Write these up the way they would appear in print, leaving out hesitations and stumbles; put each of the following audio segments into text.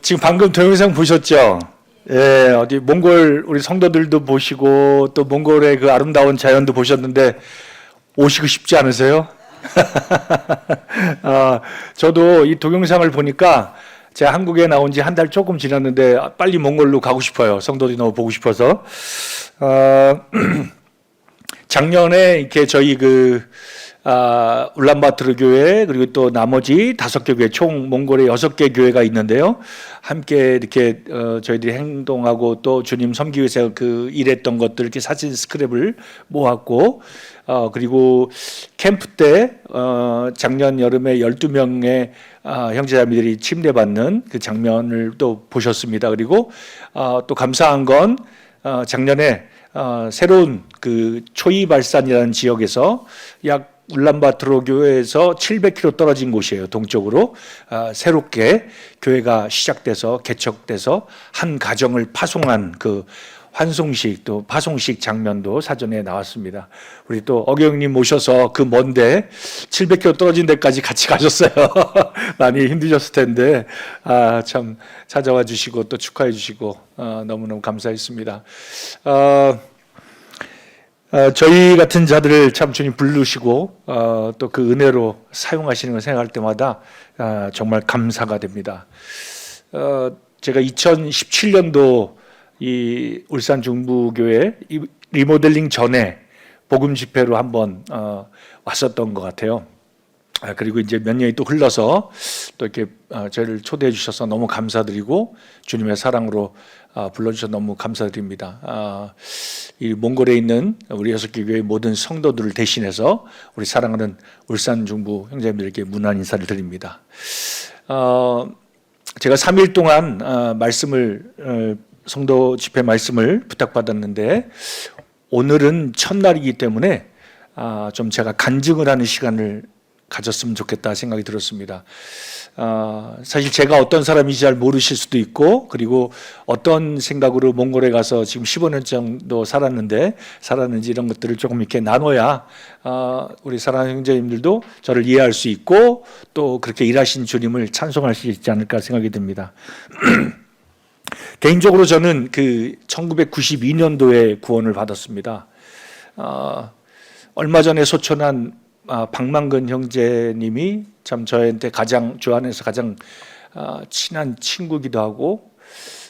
지금 방금 동영상 보셨죠? 예, 어디 몽골 우리 성도들도 보시고 또 몽골의 그 아름다운 자연도 보셨는데 오시고 싶지 않으세요? 저도 이 동영상을 보니까 제가 한국에 나온 지 한 달 조금 지났는데 빨리 몽골로 가고 싶어요. 성도들이 너무 보고 싶어서. 작년에 이렇게 저희 울란바토르 교회 그리고 또 나머지 5개 교회 총 몽골에 6개 교회가 있는데요. 함께 이렇게 저희들이 행동하고 또 주님 섬기기 위해서 일했던 것들 이렇게 사진 스크랩을 모았고 그리고 캠프 때 작년 여름에 12명의 형제자매들이 침례받는 그 장면을 또 보셨습니다. 그리고 또 감사한 건 작년에 새로운 그 초이발산이라는 지역에서 약 울란바토르 교회에서 700km 떨어진 곳이에요. 동쪽으로 새롭게 교회가 시작돼서 개척돼서 한 가정을 파송한 그 환송식 또 파송식 장면도 사전에 나왔습니다. 우리 또 어경님 모셔서 그 먼데 700km 떨어진 데까지 같이 가셨어요. 많이 힘드셨을 텐데 참 찾아와 주시고 또 축하해 주시고 너무너무 감사했습니다. 저희 같은 자들을 참 주님 부르시고 또 그 은혜로 사용하시는 걸 생각할 때마다 정말 감사가 됩니다. 제가 2017년도 이 울산 중부교회 리모델링 전에 복음 집회로 한번 왔었던 것 같아요. 그리고 이제 몇 년이 또 흘러서 또 이렇게 저희를 초대해 주셔서 너무 감사드리고 주님의 사랑으로 불러주셔서 너무 감사드립니다. 이 몽골에 있는 우리 6개 교회 모든 성도들을 대신해서 우리 사랑하는 울산 중부 형제님들에게 문안 인사를 드립니다. 제가 3일 동안 말씀을 성도 집회 말씀을 부탁받았는데 오늘은 첫날이기 때문에 좀 제가 간증을 하는 시간을 가졌으면 좋겠다 생각이 들었습니다. 사실 제가 어떤 사람인지 잘 모르실 수도 있고 그리고 어떤 생각으로 몽골에 가서 지금 15년 정도 살았는지 이런 것들을 조금 이렇게 나눠야 우리 사랑하는 형제님들도 저를 이해할 수 있고 또 그렇게 일하신 주님을 찬송할 수 있지 않을까 생각이 듭니다. 개인적으로 저는 그 1992년도에 구원을 받았습니다. 얼마 전에 소천한 박만근 형제님이 참 저한테 주 안에서 가장 친한 친구기도 하고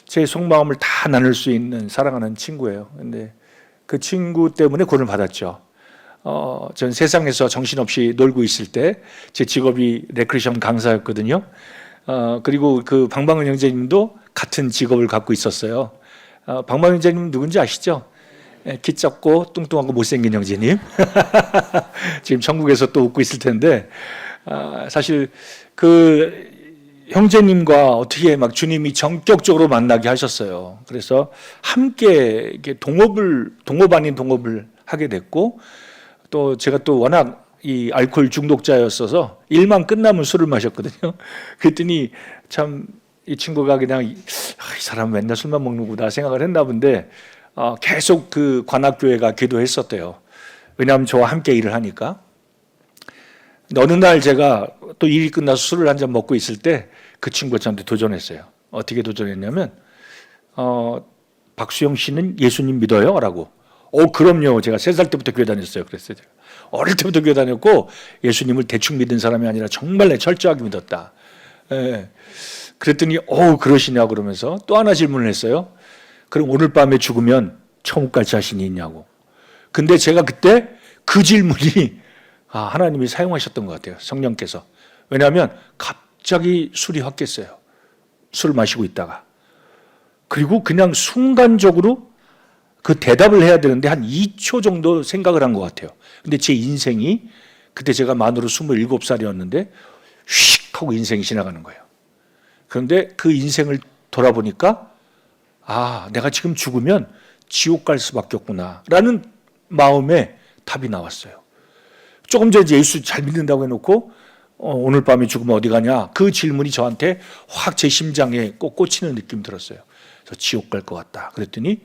제 속마음을 다 나눌 수 있는 사랑하는 친구예요. 근데 그 친구 때문에 구원을 받았죠. 전 세상에서 정신없이 놀고 있을 때 제 직업이 레크레이션 강사였거든요. 그리고 그 박만근 형제님도 같은 직업을 갖고 있었어요. 박만근 형제님 누군지 아시죠? 키 작고 뚱뚱하고 못생긴 형제님. 지금 천국에서 또 웃고 있을 텐데 사실 그 형제님과 어떻게 막 주님이 전격적으로 만나게 하셨어요. 그래서 함께 동업 아닌 동업을 하게 됐고 또 제가 또 워낙 이 알코올 중독자였어서 일만 끝나면 술을 마셨거든요. 그랬더니 참 이 친구가 그냥 이 사람 맨날 술만 먹는구나 생각을 했나 본데 계속 그 관악교회가 기도했었대요. 왜냐하면 저와 함께 일을 하니까. 어느 날 제가 또 일이 끝나서 술을 한잔 먹고 있을 때 그 친구가 저한테 도전했어요. 어떻게 도전했냐면 박수영 씨는 예수님 믿어요? 라고. 그럼요. 제가 3살 때부터 교회 다녔어요. 그랬어요. 제가. 어릴 때부터 교회 다녔고 예수님을 대충 믿은 사람이 아니라 정말 철저하게 믿었다. 예. 그랬더니 그러시냐 그러면서 또 하나 질문을 했어요. 그럼 오늘 밤에 죽으면 천국 갈 자신이 있냐고. 근데 제가 그때 그 질문이 하나님이 사용하셨던 것 같아요. 성령께서. 왜냐하면 갑자기 술이 확 깼어요. 술을 마시고 있다가. 그리고 그냥 순간적으로 그 대답을 해야 되는데 한 2초 정도 생각을 한 것 같아요. 근데 제 인생이 그때 제가 만으로 27살이었는데 휙 하고 인생이 지나가는 거예요. 그런데 그 인생을 돌아보니까 내가 지금 죽으면 지옥 갈 수밖에 없구나 라는 마음에 답이 나왔어요. 조금 전에 예수 잘 믿는다고 해놓고 오늘 밤에 죽으면 어디 가냐 그 질문이 저한테 확 제 심장에 꼭 꽂히는 느낌이 들었어요. 그래서 지옥 갈 것 같다. 그랬더니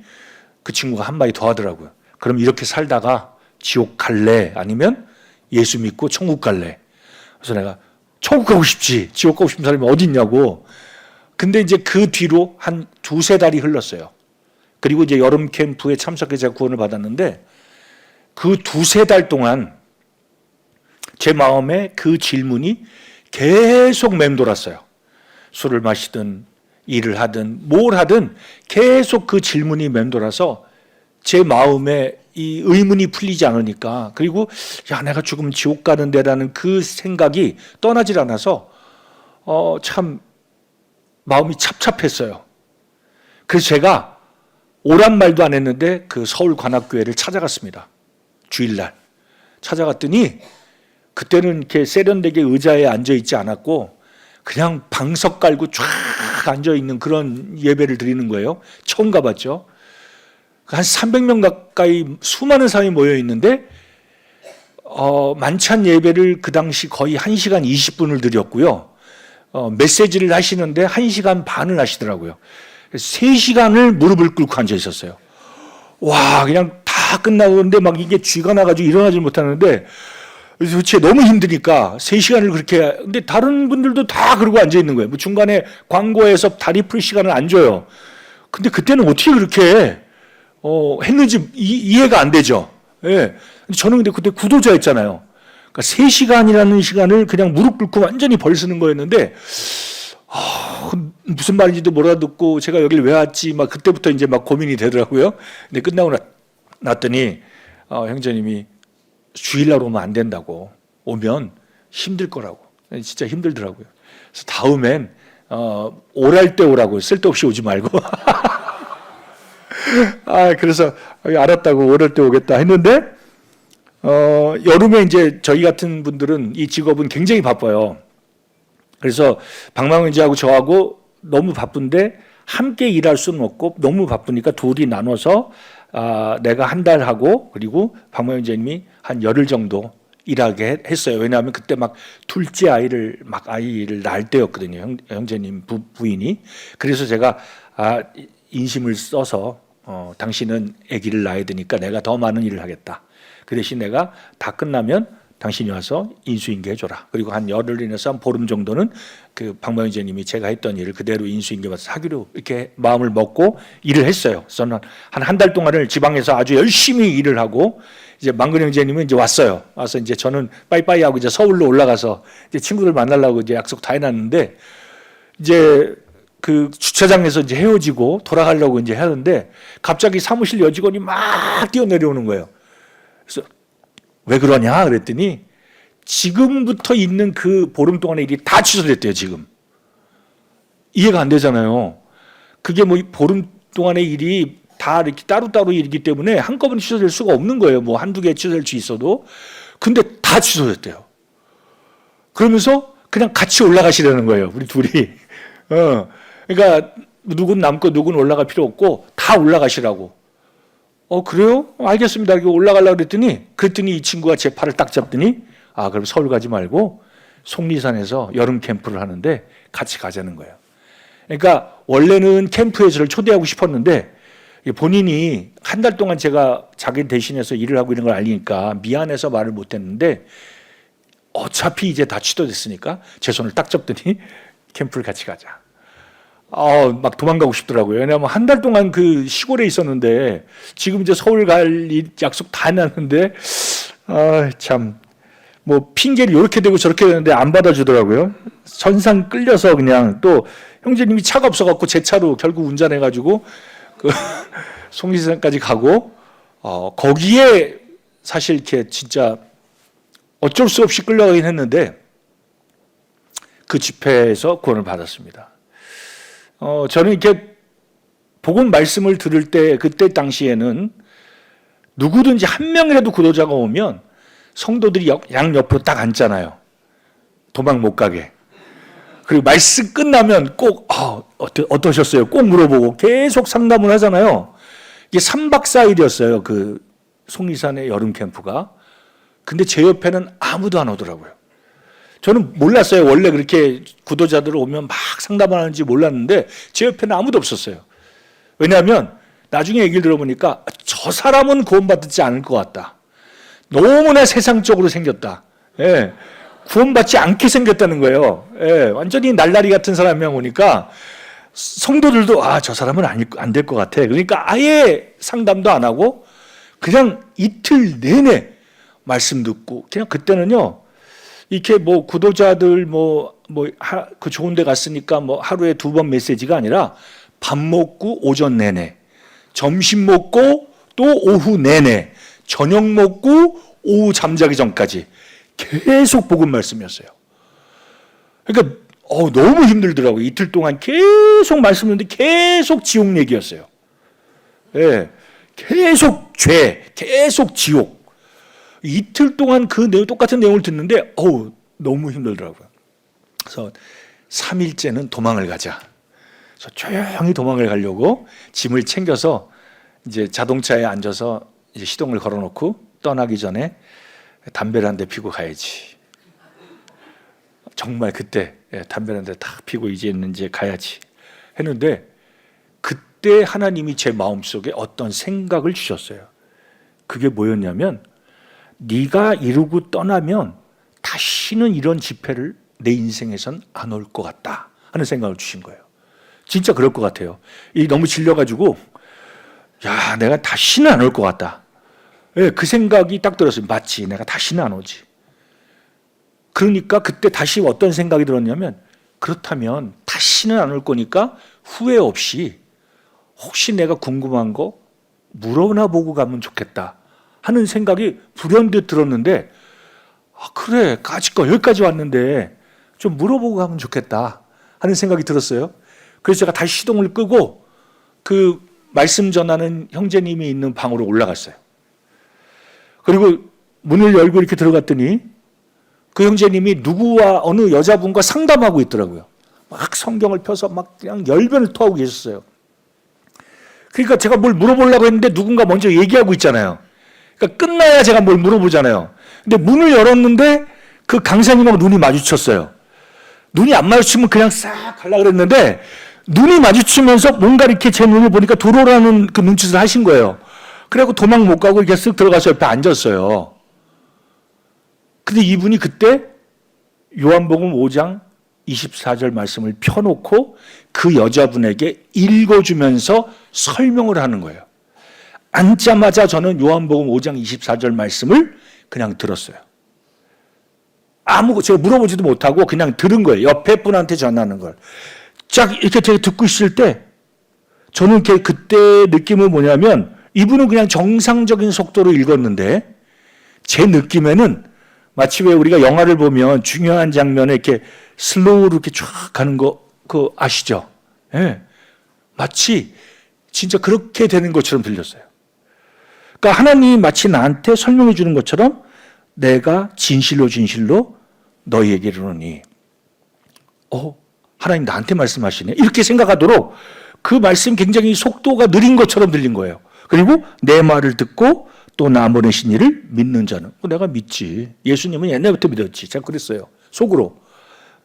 그 친구가 한마디 더 하더라고요. 그럼 이렇게 살다가 지옥 갈래? 아니면 예수 믿고 천국 갈래? 그래서 내가 천국 가고 싶지. 지옥 가고 싶은 사람이 어디 있냐고. 근데 이제 그 뒤로 한 두세 달이 흘렀어요. 그리고 이제 여름 캠프에 참석해서 구원을 받았는데 그 두세 달 동안 제 마음에 그 질문이 계속 맴돌았어요. 술을 마시든 일을 하든 뭘 하든 계속 그 질문이 맴돌아서 제 마음에 이 의문이 풀리지 않으니까, 그리고 야, 내가 죽으면 지옥 가는 데라는 그 생각이 떠나질 않아서 참 마음이 찹찹했어요. 그래서 제가 오란 말도 안 했는데 그 서울 관악교회를 찾아갔습니다. 주일날 찾아갔더니 그때는 이렇게 세련되게 의자에 앉아 있지 않았고 그냥 방석 깔고 쫙 앉아 있는 그런 예배를 드리는 거예요. 처음 가봤죠. 한 300명 가까이 수많은 사람이 모여 있는데 만찬 예배를 그 당시 거의 1시간 20분을 드렸고요. 메시지를 하시는데 1시간 반을 하시더라고요. 3시간을 무릎을 꿇고 앉아 있었어요. 와, 그냥 다 끝나고 그런데 막 이게 쥐가 나가지고 일어나지 못하는데 도대체 너무 힘드니까 3시간을 그렇게, 근데 다른 분들도 다 그러고 앉아 있는 거예요. 뭐 중간에 광고에서 다리 풀 시간을 안 줘요. 근데 그때는 어떻게 그렇게 했는지 이해가 안 되죠. 예. 저는 근데 그때 구도자였잖아요. 그러니까 3시간이라는 시간을 그냥 무릎 꿇고 완전히 벌쓰는 거였는데, 무슨 말인지도 못 알아듣고 제가 여기를 왜 왔지, 막 그때부터 이제 막 고민이 되더라고요. 근데 끝나고 났더니, 형제님이 주일날 오면 안 된다고, 오면 힘들 거라고. 진짜 힘들더라고요. 그래서 다음엔, 오랄 때 오라고, 쓸데없이 오지 말고. 그래서 알았다고 오랄 때 오겠다 했는데, 여름에 이제 저희 같은 분들은 이 직업은 굉장히 바빠요. 그래서 박망은지하고 저하고 너무 바쁜데 함께 일할 수는 없고 너무 바쁘니까 둘이 나눠서 내가 한 달 하고 그리고 박망은지님이 한 열흘 정도 일하게 했어요. 왜냐하면 그때 막 둘째 아이를 낳을 때였거든요. 형제님 부인이. 그래서 제가 인심을 써서 당신은 아기를 낳아야 되니까 내가 더 많은 일을 하겠다. 그 대신 내가 다 끝나면 당신이 와서 인수인계 해줘라. 그리고 한 열흘 인해서 한 보름 정도는 그 박명재님이 제가 했던 일을 그대로 인수인계 받아서 하기로 이렇게 마음을 먹고 일을 했어요. 저는 한 달 동안을 지방에서 아주 열심히 일을 하고 이제 망근 형제님은 이제 왔어요. 와서 이제 저는 빠이빠이 하고 이제 서울로 올라가서 이제 친구들 만나려고 이제 약속 다 해놨는데 이제 그 주차장에서 이제 헤어지고 돌아가려고 이제 하는데 갑자기 사무실 여직원이 막 뛰어내려오는 거예요. 그래서 왜 그러냐 그랬더니 지금부터 있는 그 보름 동안의 일이 다 취소됐대요. 지금 이해가 안 되잖아요. 그게 뭐 보름 동안의 일이 다 이렇게 따로따로 일이기 때문에 한꺼번에 취소될 수가 없는 거예요. 뭐 한두 개 취소될 수 있어도. 근데 다 취소됐대요. 그러면서 그냥 같이 올라가시라는 거예요. 우리 둘이. 그러니까 누군 남고 누군 올라갈 필요 없고 다 올라가시라고. 그래요? 알겠습니다. 올라가려고 그랬더니 이 친구가 제 팔을 딱 잡더니 그럼 서울 가지 말고 속리산에서 여름 캠프를 하는데 같이 가자는 거예요. 그러니까 원래는 캠프에 저를 초대하고 싶었는데 본인이 한 달 동안 제가 자기 대신해서 일을 하고 있는 걸 알리니까 미안해서 말을 못했는데 어차피 이제 다 취소됐으니까 제 손을 딱 잡더니 캠프를 같이 가자. 막 도망가고 싶더라고요. 왜냐하면 한 달 동안 그 시골에 있었는데 지금 이제 서울 갈 약속 다 해놨는데 참 뭐 핑계를 이렇게 대고 저렇게 되는데 안 받아주더라고요. 선상 끌려서 그냥 또 형제님이 차가 없어갖고 제 차로 결국 운전해가지고 그 속리산까지 가고 거기에 사실 이렇게 진짜 어쩔 수 없이 끌려가긴 했는데 그 집회에서 구원을 받았습니다. 저는 이렇게 복음 말씀을 들을 때 그때 당시에는 누구든지 한 명이라도 구도자가 오면 성도들이 양옆으로 딱 앉잖아요. 도망 못 가게. 그리고 말씀 끝나면 꼭 어떠셨어요? 꼭 물어보고 계속 상담을 하잖아요. 이게 3박 4일이었어요. 그 속리산의 여름 캠프가. 근데 제 옆에는 아무도 안 오더라고요. 저는 몰랐어요. 원래 그렇게 구도자들 오면 막 상담하는지 몰랐는데 제 옆에는 아무도 없었어요. 왜냐하면 나중에 얘기를 들어보니까 저 사람은 구원받지 않을 것 같다. 너무나 세상적으로 생겼다. 예. 구원받지 않게 생겼다는 거예요. 예. 완전히 날라리 같은 사람이 오니까 성도들도 저 사람은 안 될 것 같아. 그러니까 아예 상담도 안 하고 그냥 이틀 내내 말씀 듣고, 그냥 그때는요, 이렇게 뭐 구도자들 그 좋은 데 갔으니까 뭐 하루에 2번 메시지가 아니라 밥 먹고 오전 내내, 점심 먹고 또 오후 내내, 저녁 먹고 오후 잠자기 전까지 계속 복음 말씀이었어요. 그러니까 너무 힘들더라고요. 이틀 동안 계속 말씀 듣는데 계속 지옥 얘기였어요. 예, 계속 죄, 계속 지옥. 이틀 동안 똑같은 내용을 듣는데 너무 힘들더라고요. 그래서 3일째는 도망을 가자. 그래서 조용히 도망을 가려고 짐을 챙겨서 이제 자동차에 앉아서 이제 시동을 걸어놓고 떠나기 전에 담배를 한 대 피고 가야지. 정말 그때 담배를 한 대 탁 피고 이제 가야지 했는데, 그때 하나님이 제 마음속에 어떤 생각을 주셨어요. 그게 뭐였냐면, 네가 이루고 떠나면 다시는 이런 집회를 내 인생에선 안 올 것 같다 하는 생각을 주신 거예요. 진짜 그럴 것 같아요. 너무 질려가지고 내가 다시는 안 올 것 같다. 그 생각이 딱 들었어요. 맞지, 내가 다시는 안 오지. 그러니까 그때 다시 어떤 생각이 들었냐면, 그렇다면 다시는 안 올 거니까 후회 없이 혹시 내가 궁금한 거 물어나 보고 가면 좋겠다 하는 생각이 불현듯 들었는데, 그래, 여기까지 왔는데 좀 물어보고 가면 좋겠다 하는 생각이 들었어요. 그래서 제가 다시 시동을 끄고 그 말씀 전하는 형제님이 있는 방으로 올라갔어요. 그리고 문을 열고 이렇게 들어갔더니 그 형제님이 누구와 어느 여자분과 상담하고 있더라고요. 막 성경을 펴서 막 그냥 열변을 토하고 계셨어요. 그러니까 제가 뭘 물어보려고 했는데 누군가 먼저 얘기하고 있잖아요. 그러니까 끝나야 제가 뭘 물어보잖아요. 근데 문을 열었는데 그 강사님하고 눈이 마주쳤어요. 눈이 안 마주치면 그냥 싹 가려고 그랬는데, 눈이 마주치면서 뭔가 이렇게 제 눈을 보니까 들어오라는 그 눈짓을 하신 거예요. 그래갖고 도망 못 가고 이렇게 쓱 들어가서 옆에 앉았어요. 근데 이분이 그때 요한복음 5장 24절 말씀을 펴놓고 그 여자분에게 읽어주면서 설명을 하는 거예요. 앉자마자 저는 요한복음 5장 24절 말씀을 그냥 들었어요. 제가 물어보지도 못하고 그냥 들은 거예요. 옆에 분한테 전하는 걸. 쫙 이렇게 제가 듣고 있을 때 저는 그때 느낌은 뭐냐면, 이분은 그냥 정상적인 속도로 읽었는데 제 느낌에는 마치 왜 우리가 영화를 보면 중요한 장면에 이렇게 슬로우로 이렇게 쫙 가는 거 그거 아시죠? 예. 마치 진짜 그렇게 되는 것처럼 들렸어요. 그러니까 하나님이 마치 나한테 설명해 주는 것처럼, 내가 진실로 너희에게 이르노니 하나님 나한테 말씀하시네 이렇게 생각하도록 그 말씀 굉장히 속도가 느린 것처럼 들린 거예요. 그리고 내 말을 듣고 또 나 보내신 이를 믿는 자는, 내가 믿지. 예수님은 옛날부터 믿었지. 제가 그랬어요. 속으로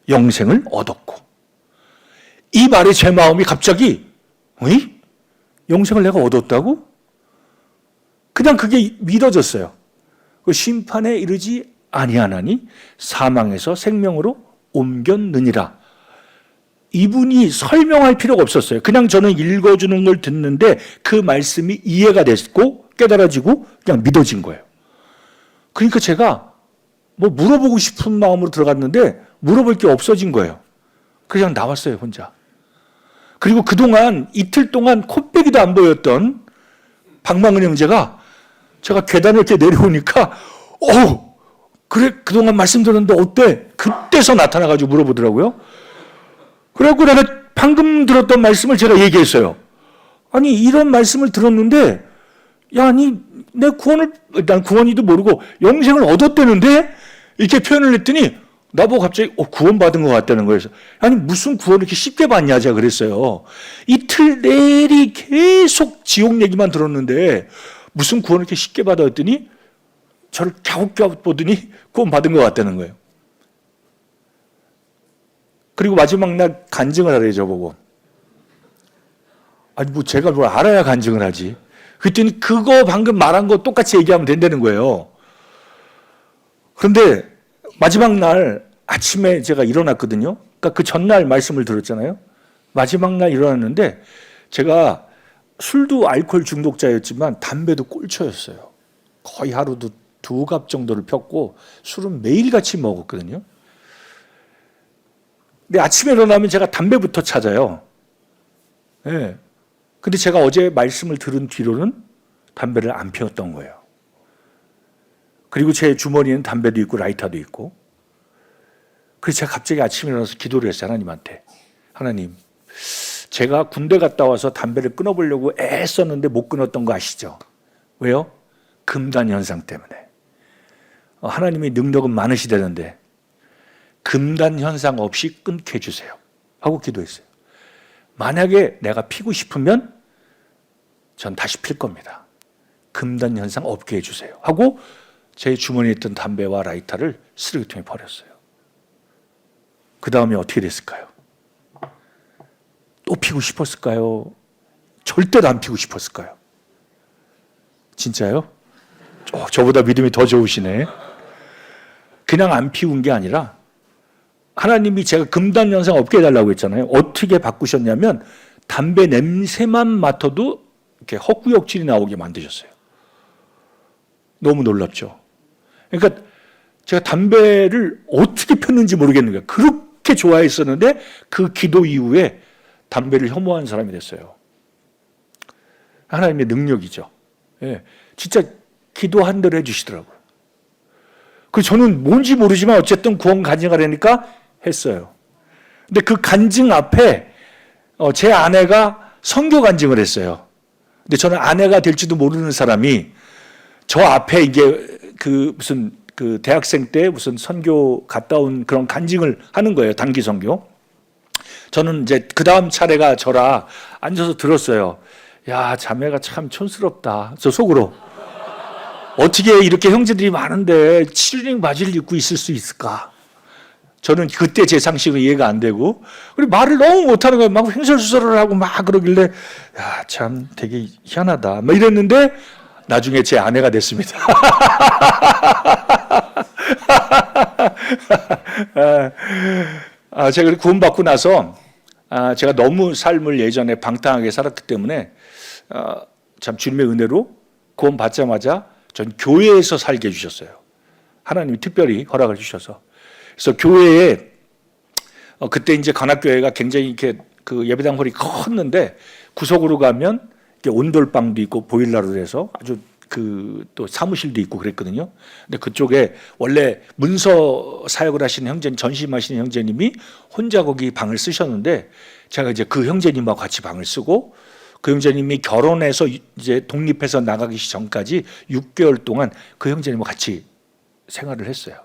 영생을 얻었고. 이 말에 제 마음이 갑자기 영생을 내가 얻었다고? 그냥 그게 믿어졌어요. 그 심판에 이르지 아니하나니 사망에서 생명으로 옮겼느니라. 이분이 설명할 필요가 없었어요. 그냥 저는 읽어주는 걸 듣는데 그 말씀이 이해가 됐고 깨달아지고 그냥 믿어진 거예요. 그러니까 제가 뭐 물어보고 싶은 마음으로 들어갔는데 물어볼 게 없어진 거예요. 그냥 나왔어요, 혼자. 그리고 그동안 이틀 동안 콧배기도 안 보였던 박망은 형제가 제가 계단을 이렇게 내려오니까 그래, 그동안 말씀 들었는데 어때? 그때서 나타나가지고 물어보더라고요. 그래갖고 내가 방금 들었던 말씀을 제가 얘기했어요. 아니, 이런 말씀을 들었는데, 난 구원이도 모르고 영생을 얻었다는데? 이렇게 표현을 했더니, 나보고 갑자기, 구원받은 것 같다는 거예요. 아니, 무슨 구원을 이렇게 쉽게 받냐, 제가 그랬어요. 이틀 내리 계속 지옥 얘기만 들었는데, 무슨 구원을 이렇게 쉽게 받았더니, 저를 갸웃갸웃 보더니 구원받은 것 같다는 거예요. 그리고 마지막 날 간증을 하래요, 저보고. 아니, 제가 뭘 알아야 간증을 하지. 그랬더니 그거 방금 말한 거 똑같이 얘기하면 된다는 거예요. 그런데 마지막 날 아침에 제가 일어났거든요. 그러니까 그 전날 말씀을 들었잖아요. 마지막 날 일어났는데 제가 술도 알코올 중독자였지만 담배도 꼴초였어요. 거의 하루도 2갑 정도를 폈고 술은 매일같이 먹었거든요. 근데 아침에 일어나면 제가 담배부터 찾아요. 예. 근데 제가 어제 말씀을 들은 뒤로는 담배를 안 피웠던 거예요. 그리고 제 주머니에는 담배도 있고 라이터도 있고. 그래서 제가 갑자기 아침에 일어나서 기도를 했어요. 하나님한테. 하나님, 제가 군대 갔다 와서 담배를 끊어보려고 애썼는데 못 끊었던 거 아시죠? 왜요? 금단 현상 때문에. 하나님의 능력은 많으시다는데 금단 현상 없이 끊게 해주세요 하고 기도했어요. 만약에 내가 피고 싶으면 전 다시 필 겁니다. 금단 현상 없게 해주세요 하고 제 주머니에 있던 담배와 라이터를 쓰레기통에 버렸어요. 그 다음에 어떻게 됐을까요? 또 피고 싶었을까요? 절대로 안 피고 싶었을까요? 진짜요? 저보다 믿음이 더 좋으시네. 그냥 안 피운 게 아니라 하나님이 제가 금단 현상 없게 해달라고 했잖아요. 어떻게 바꾸셨냐면 담배 냄새만 맡아도 이렇게 헛구역질이 나오게 만드셨어요. 너무 놀랍죠. 그러니까 제가 담배를 어떻게 폈는지 모르겠는 거예요. 그렇게 좋아했었는데 그 기도 이후에 담배를 혐오하는 사람이 됐어요. 하나님의 능력이죠. 예, 진짜 기도한 대로 해주시더라고요. 그 저는 뭔지 모르지만 어쨌든 구원 간증하려니까 했어요. 근데 그 간증 앞에 제 아내가 선교 간증을 했어요. 근데 저는 아내가 될지도 모르는 사람이 저 앞에 이게 무슨 대학생 때 무슨 선교 갔다 온 그런 간증을 하는 거예요. 단기 선교. 저는 이제 그 다음 차례가 저라 앉아서 들었어요. 야, 자매가 참 촌스럽다. 저 속으로. 어떻게 이렇게 형제들이 많은데 치르닝 바지를 입고 있을 수 있을까? 저는 그때 제 상식은 이해가 안 되고, 그리고 말을 너무 못하는 거예요. 막 횡설수설을 하고 막 그러길래, 야, 참 되게 희한하다. 막 이랬는데, 나중에 제 아내가 됐습니다. 제가 구원받고 나서, 제가 너무 삶을 예전에 방탕하게 살았기 때문에, 참 주님의 은혜로 구원받자마자 전 교회에서 살게 해주셨어요. 하나님이 특별히 허락을 주셔서. 그래서 교회에 그때 이제 관악교회가 굉장히 이렇게 그 예배당 홀이 컸는데 구석으로 가면 이렇게 온돌방도 있고 보일러로 해서 아주 또 사무실도 있고 그랬거든요. 근데 그쪽에 원래 문서 사역을 하시는 형제님, 전심하시는 형제님이 혼자 거기 방을 쓰셨는데 제가 이제 그 형제님하고 같이 방을 쓰고 그 형제님이 결혼해서 이제 독립해서 나가기 전까지 6개월 동안 그 형제님과 같이 생활을 했어요.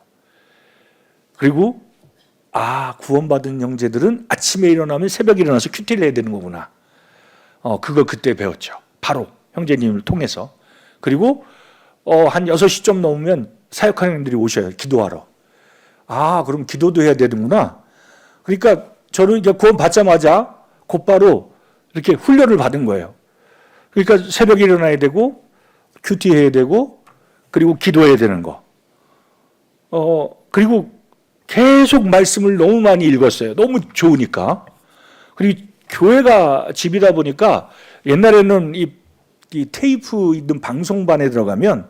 그리고 구원받은 형제들은 아침에 일어나면 새벽에 일어나서 큐티를 해야 되는 거구나. 그걸 그때 배웠죠. 바로 형제님을 통해서. 그리고 한 6시쯤 넘으면 사역하는 형들이 오셔요. 기도하러. 그럼 기도도 해야 되는구나. 그러니까 저는 이제 구원 받자마자 곧바로 이렇게 훈련을 받은 거예요. 그러니까 새벽에 일어나야 되고 큐티해야 되고 그리고 기도해야 되는 거. 그리고 계속 말씀을 너무 많이 읽었어요. 너무 좋으니까. 그리고 교회가 집이다 보니까 옛날에는 이 테이프 있는 방송반에 들어가면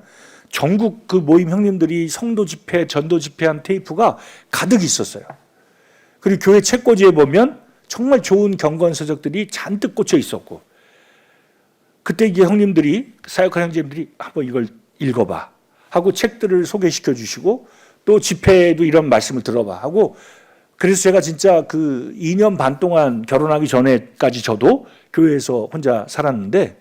전국 그 모임 형님들이 성도 집회, 전도 집회한 테이프가 가득 있었어요. 그리고 교회 책꽂이에 보면 정말 좋은 경건서적들이 잔뜩 꽂혀 있었고 그때 이게 형님들이 사역하는 형제님들이 한번 이걸 읽어봐 하고 책들을 소개시켜 주시고 또 집회에도 이런 말씀을 들어봐 하고 그래서 제가 진짜 그 2년 반 동안 결혼하기 전에까지 저도 교회에서 혼자 살았는데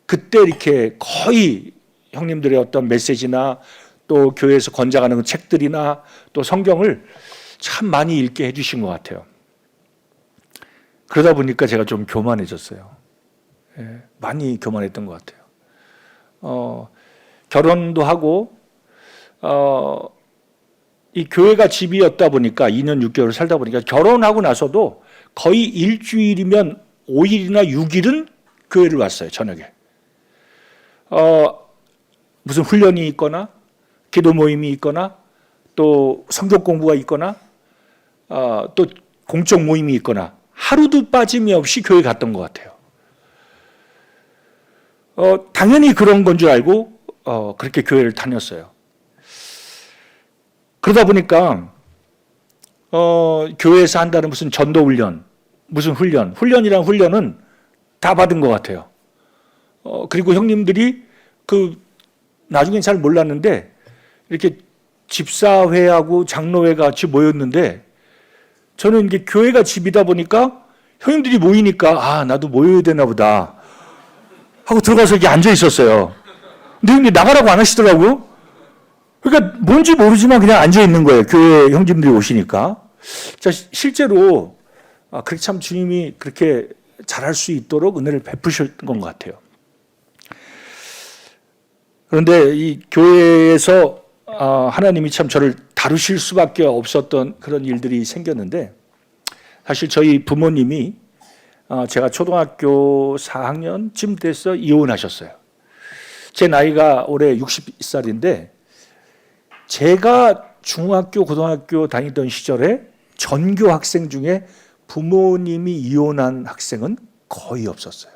그때 이렇게 거의 형님들의 어떤 메시지나 또 교회에서 권장하는 책들이나 또 성경을 참 많이 읽게 해주신 것 같아요. 그러다 보니까 제가 좀 교만해졌어요. 많이 교만했던 것 같아요. 결혼도 하고 이 교회가 집이었다 보니까 2년 6개월 살다 보니까 결혼하고 나서도 거의 일주일이면 5일이나 6일은 교회를 왔어요. 저녁에. 무슨 훈련이 있거나 기도 모임이 있거나 또 성경 공부가 있거나 또 공적 모임이 있거나 하루도 빠짐이 없이 교회 갔던 것 같아요. 당연히 그런 건 줄 알고 그렇게 교회를 다녔어요. 그러다 보니까 교회에서 한다는 무슨 전도 훈련, 무슨 훈련이란 훈련은 다 받은 것 같아요. 그리고 형님들이 나중엔 잘 몰랐는데 이렇게 집사회하고 장로회가 같이 모였는데 저는 이게 교회가 집이다 보니까 형님들이 모이니까 나도 모여야 되나 보다 하고 들어가서 이렇게 앉아 있었어요. 근데 형님 나가라고 안 하시더라고요. 그러니까 뭔지 모르지만 그냥 앉아 있는 거예요. 교회 형님들이 오시니까. 자, 실제로 그렇게 참 주님이 그렇게 잘할 수 있도록 은혜를 베푸셨던 것 같아요. 그런데 이 교회에서 하나님이 참 저를 다루실 수밖에 없었던 그런 일들이 생겼는데 사실 저희 부모님이 제가 초등학교 4학년쯤 돼서 이혼하셨어요. 제 나이가 올해 60살인데 제가 중학교, 고등학교 다니던 시절에 전교 학생 중에 부모님이 이혼한 학생은 거의 없었어요.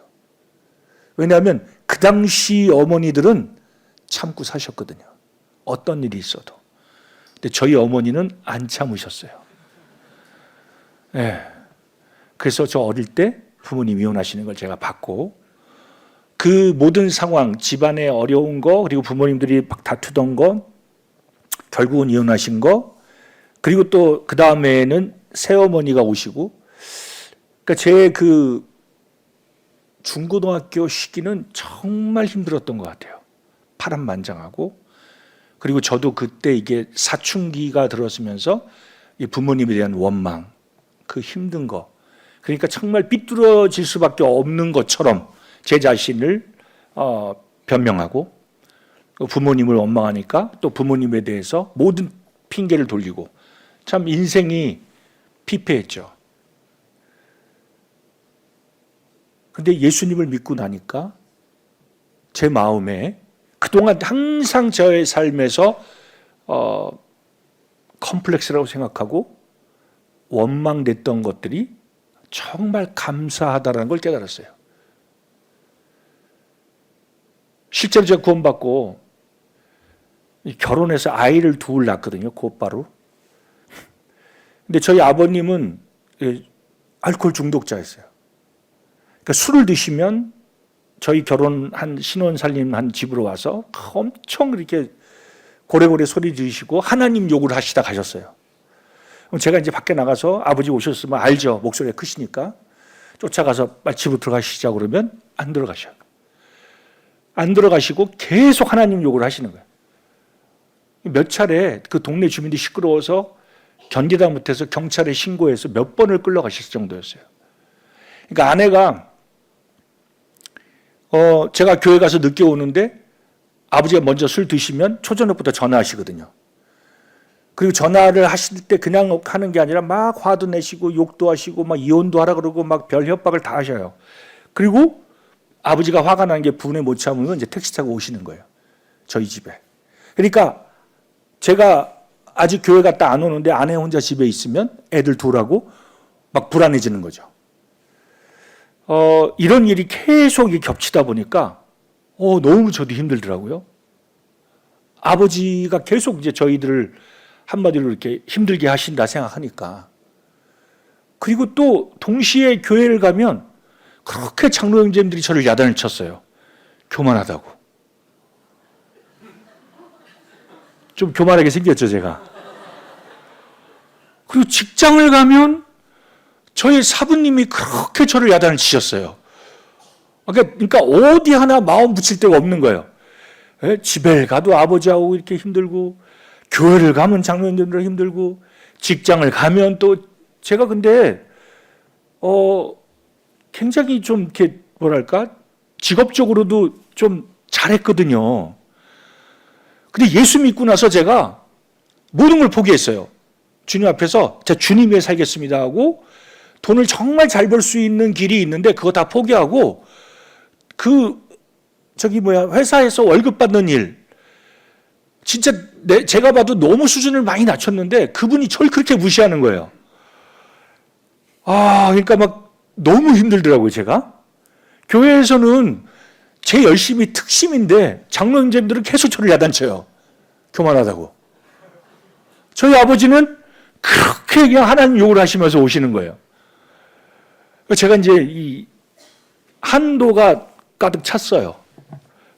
왜냐하면 그 당시 어머니들은 참고 사셨거든요. 어떤 일이 있어도. 근데 저희 어머니는 안 참으셨어요. 네. 그래서 저 어릴 때 부모님 이혼하시는 걸 제가 봤고 그 모든 상황, 집안의 어려운 거, 그리고 부모님들이 막 다투던 거, 결국은 이혼하신 거, 그리고 또 그 다음에는 새어머니가 오시고, 그러니까 제 중고등학교 시기는 정말 힘들었던 것 같아요. 파란만장하고, 그리고 저도 그때 이게 사춘기가 들었으면서 부모님에 대한 원망, 그 힘든 거, 그러니까 정말 삐뚤어질 수밖에 없는 것처럼 제 자신을 변명하고 부모님을 원망하니까 또 부모님에 대해서 모든 핑계를 돌리고 참 인생이 피폐했죠. 그런데 예수님을 믿고 나니까 제 마음에 그동안 항상 저의 삶에서 컴플렉스라고 생각하고 원망됐던 것들이 정말 감사하다는 걸 깨달았어요. 실제로 제가 구원받고 결혼해서 아이를 둘 낳았거든요. 곧바로. 근데 저희 아버님은 알코올 중독자였어요. 그러니까 술을 드시면 저희 결혼한 신혼살림한 집으로 와서 엄청 이렇게 고래고래 소리 지르시고 하나님 욕을 하시다 가셨어요. 그럼 제가 이제 밖에 나가서 아버지 오셨으면 알죠. 목소리가 크시니까. 쫓아가서 빨리 집으로 들어가시자 그러면 안 들어가셔요. 안 들어가시고 계속 하나님 욕을 하시는 거예요. 몇 차례 그 동네 주민들이 시끄러워서 견디다 못해서 경찰에 신고해서 몇 번을 끌려가실 정도였어요. 그러니까 아내가 제가 교회 가서 늦게 오는데 아버지가 먼저 술 드시면 초저녁부터 전화하시거든요. 그리고 전화를 하실 때 그냥 하는 게 아니라 막 화도 내시고 욕도 하시고 막 이혼도 하라 그러고 막 별 협박을 다 하셔요. 그리고 아버지가 화가 나는 게 분에 못 참으면 이제 택시 타고 오시는 거예요. 저희 집에. 그러니까 제가 아직 교회 갔다 안 오는데 아내 혼자 집에 있으면 애들 둘하고 막 불안해지는 거죠. 이런 일이 계속 겹치다 보니까 너무 저도 힘들더라고요. 아버지가 계속 이제 저희들을 한마디로 이렇게 힘들게 하신다 생각하니까. 그리고 또 동시에 교회를 가면 그렇게 장로 형제님들이 저를 야단을 쳤어요. 교만하다고. 좀 교만하게 생겼죠, 제가. 그리고 직장을 가면 저희 사부님이 그렇게 저를 야단을 치셨어요. 그러니까 어디 하나 마음 붙일 데가 없는 거예요. 집에 가도 아버지하고 이렇게 힘들고, 교회를 가면 장로님들 힘들고, 직장을 가면 또 제가 근데 굉장히 좀 이렇게 뭐랄까 직업적으로도 좀 잘했거든요. 근데 예수 믿고 나서 제가 모든 걸 포기했어요. 주님 앞에서 제가 주님 위해 살겠습니다 하고 돈을 정말 잘 벌 수 있는 길이 있는데 그거 다 포기하고 회사에서 월급 받는 일 진짜 제가 봐도 너무 수준을 많이 낮췄는데 그분이 저를 그렇게 무시하는 거예요. 그러니까 막 너무 힘들더라고요, 제가. 교회에서는 제 열심이 특심인데 장로 형제님들은 계속 저를 야단쳐요. 교만하다고. 저희 아버지는 그렇게 그냥 하나님 욕을 하시면서 오시는 거예요. 제가 이제 이 한도가 가득 찼어요.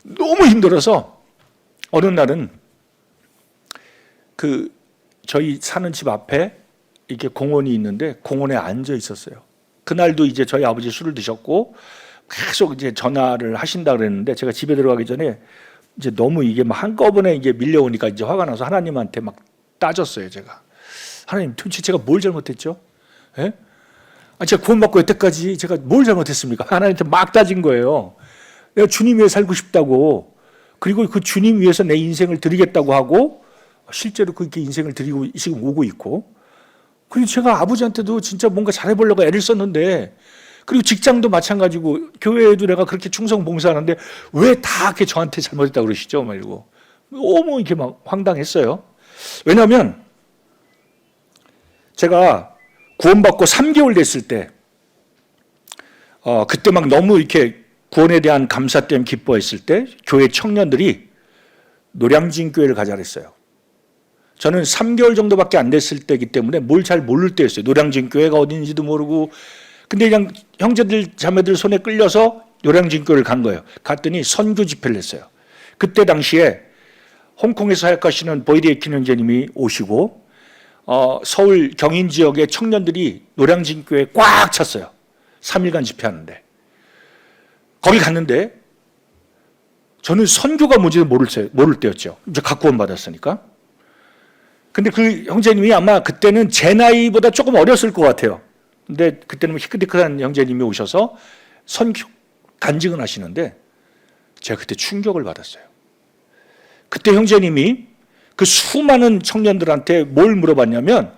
너무 힘들어서 어느 날은 저희 사는 집 앞에 이렇게 공원이 있는데 공원에 앉아 있었어요. 그날도 이제 저희 아버지 술을 드셨고 계속 이제 전화를 하신다 그랬는데 제가 집에 들어가기 전에 이제 너무 이게 막 한꺼번에 이게 밀려오니까 이제 화가 나서 하나님한테 막 따졌어요. 제가 하나님 도대체 제가 뭘 잘못했죠? 예? 제가 구원받고 여태까지 제가 뭘 잘못했습니까? 하나님한테 막 따진 거예요. 내가 주님 위해 살고 싶다고, 그리고 그 주님 위해서 내 인생을 드리겠다고 하고 실제로 그렇게 인생을 드리고 지금 오고 있고, 그리고 제가 아버지한테도 진짜 뭔가 잘해보려고 애를 썼는데, 그리고 직장도 마찬가지고 교회에도 내가 그렇게 충성 봉사하는데 왜 다 이렇게 저한테 잘못했다고 그러시죠? 막 이러고 너무 이렇게 막 황당했어요. 왜냐하면 제가 구원받고 3개월 됐을 때 그때 막 너무 이렇게 구원에 대한 감사 때문에 기뻐했을 때 교회 청년들이 노량진 교회를 가자 그랬어요. 저는 3개월 정도밖에 안 됐을 때이기 때문에 뭘 잘 모를 때였어요. 노량진 교회가 어딘지도 모르고. 근데 그냥 형제들 자매들 손에 끌려서 노량진 교회를 간 거예요. 갔더니 선교 집회를 했어요. 그때 당시에 홍콩에서 사역하시는 보이리에킨 형제님이 오시고 서울 경인 지역의 청년들이 노량진 교회에 꽉 찼어요. 3일간 집회하는데. 거기 갔는데 저는 선교가 뭔지 모를 때였죠. 이제 구원 받았으니까. 근데 그 형제님이 아마 그때는 제 나이보다 조금 어렸을 것 같아요. 근데 그때는 희끗희끗한 형제님이 오셔서 선교 간증을 하시는데 제가 그때 충격을 받았어요. 그때 형제님이 그 수많은 청년들한테 뭘 물어봤냐면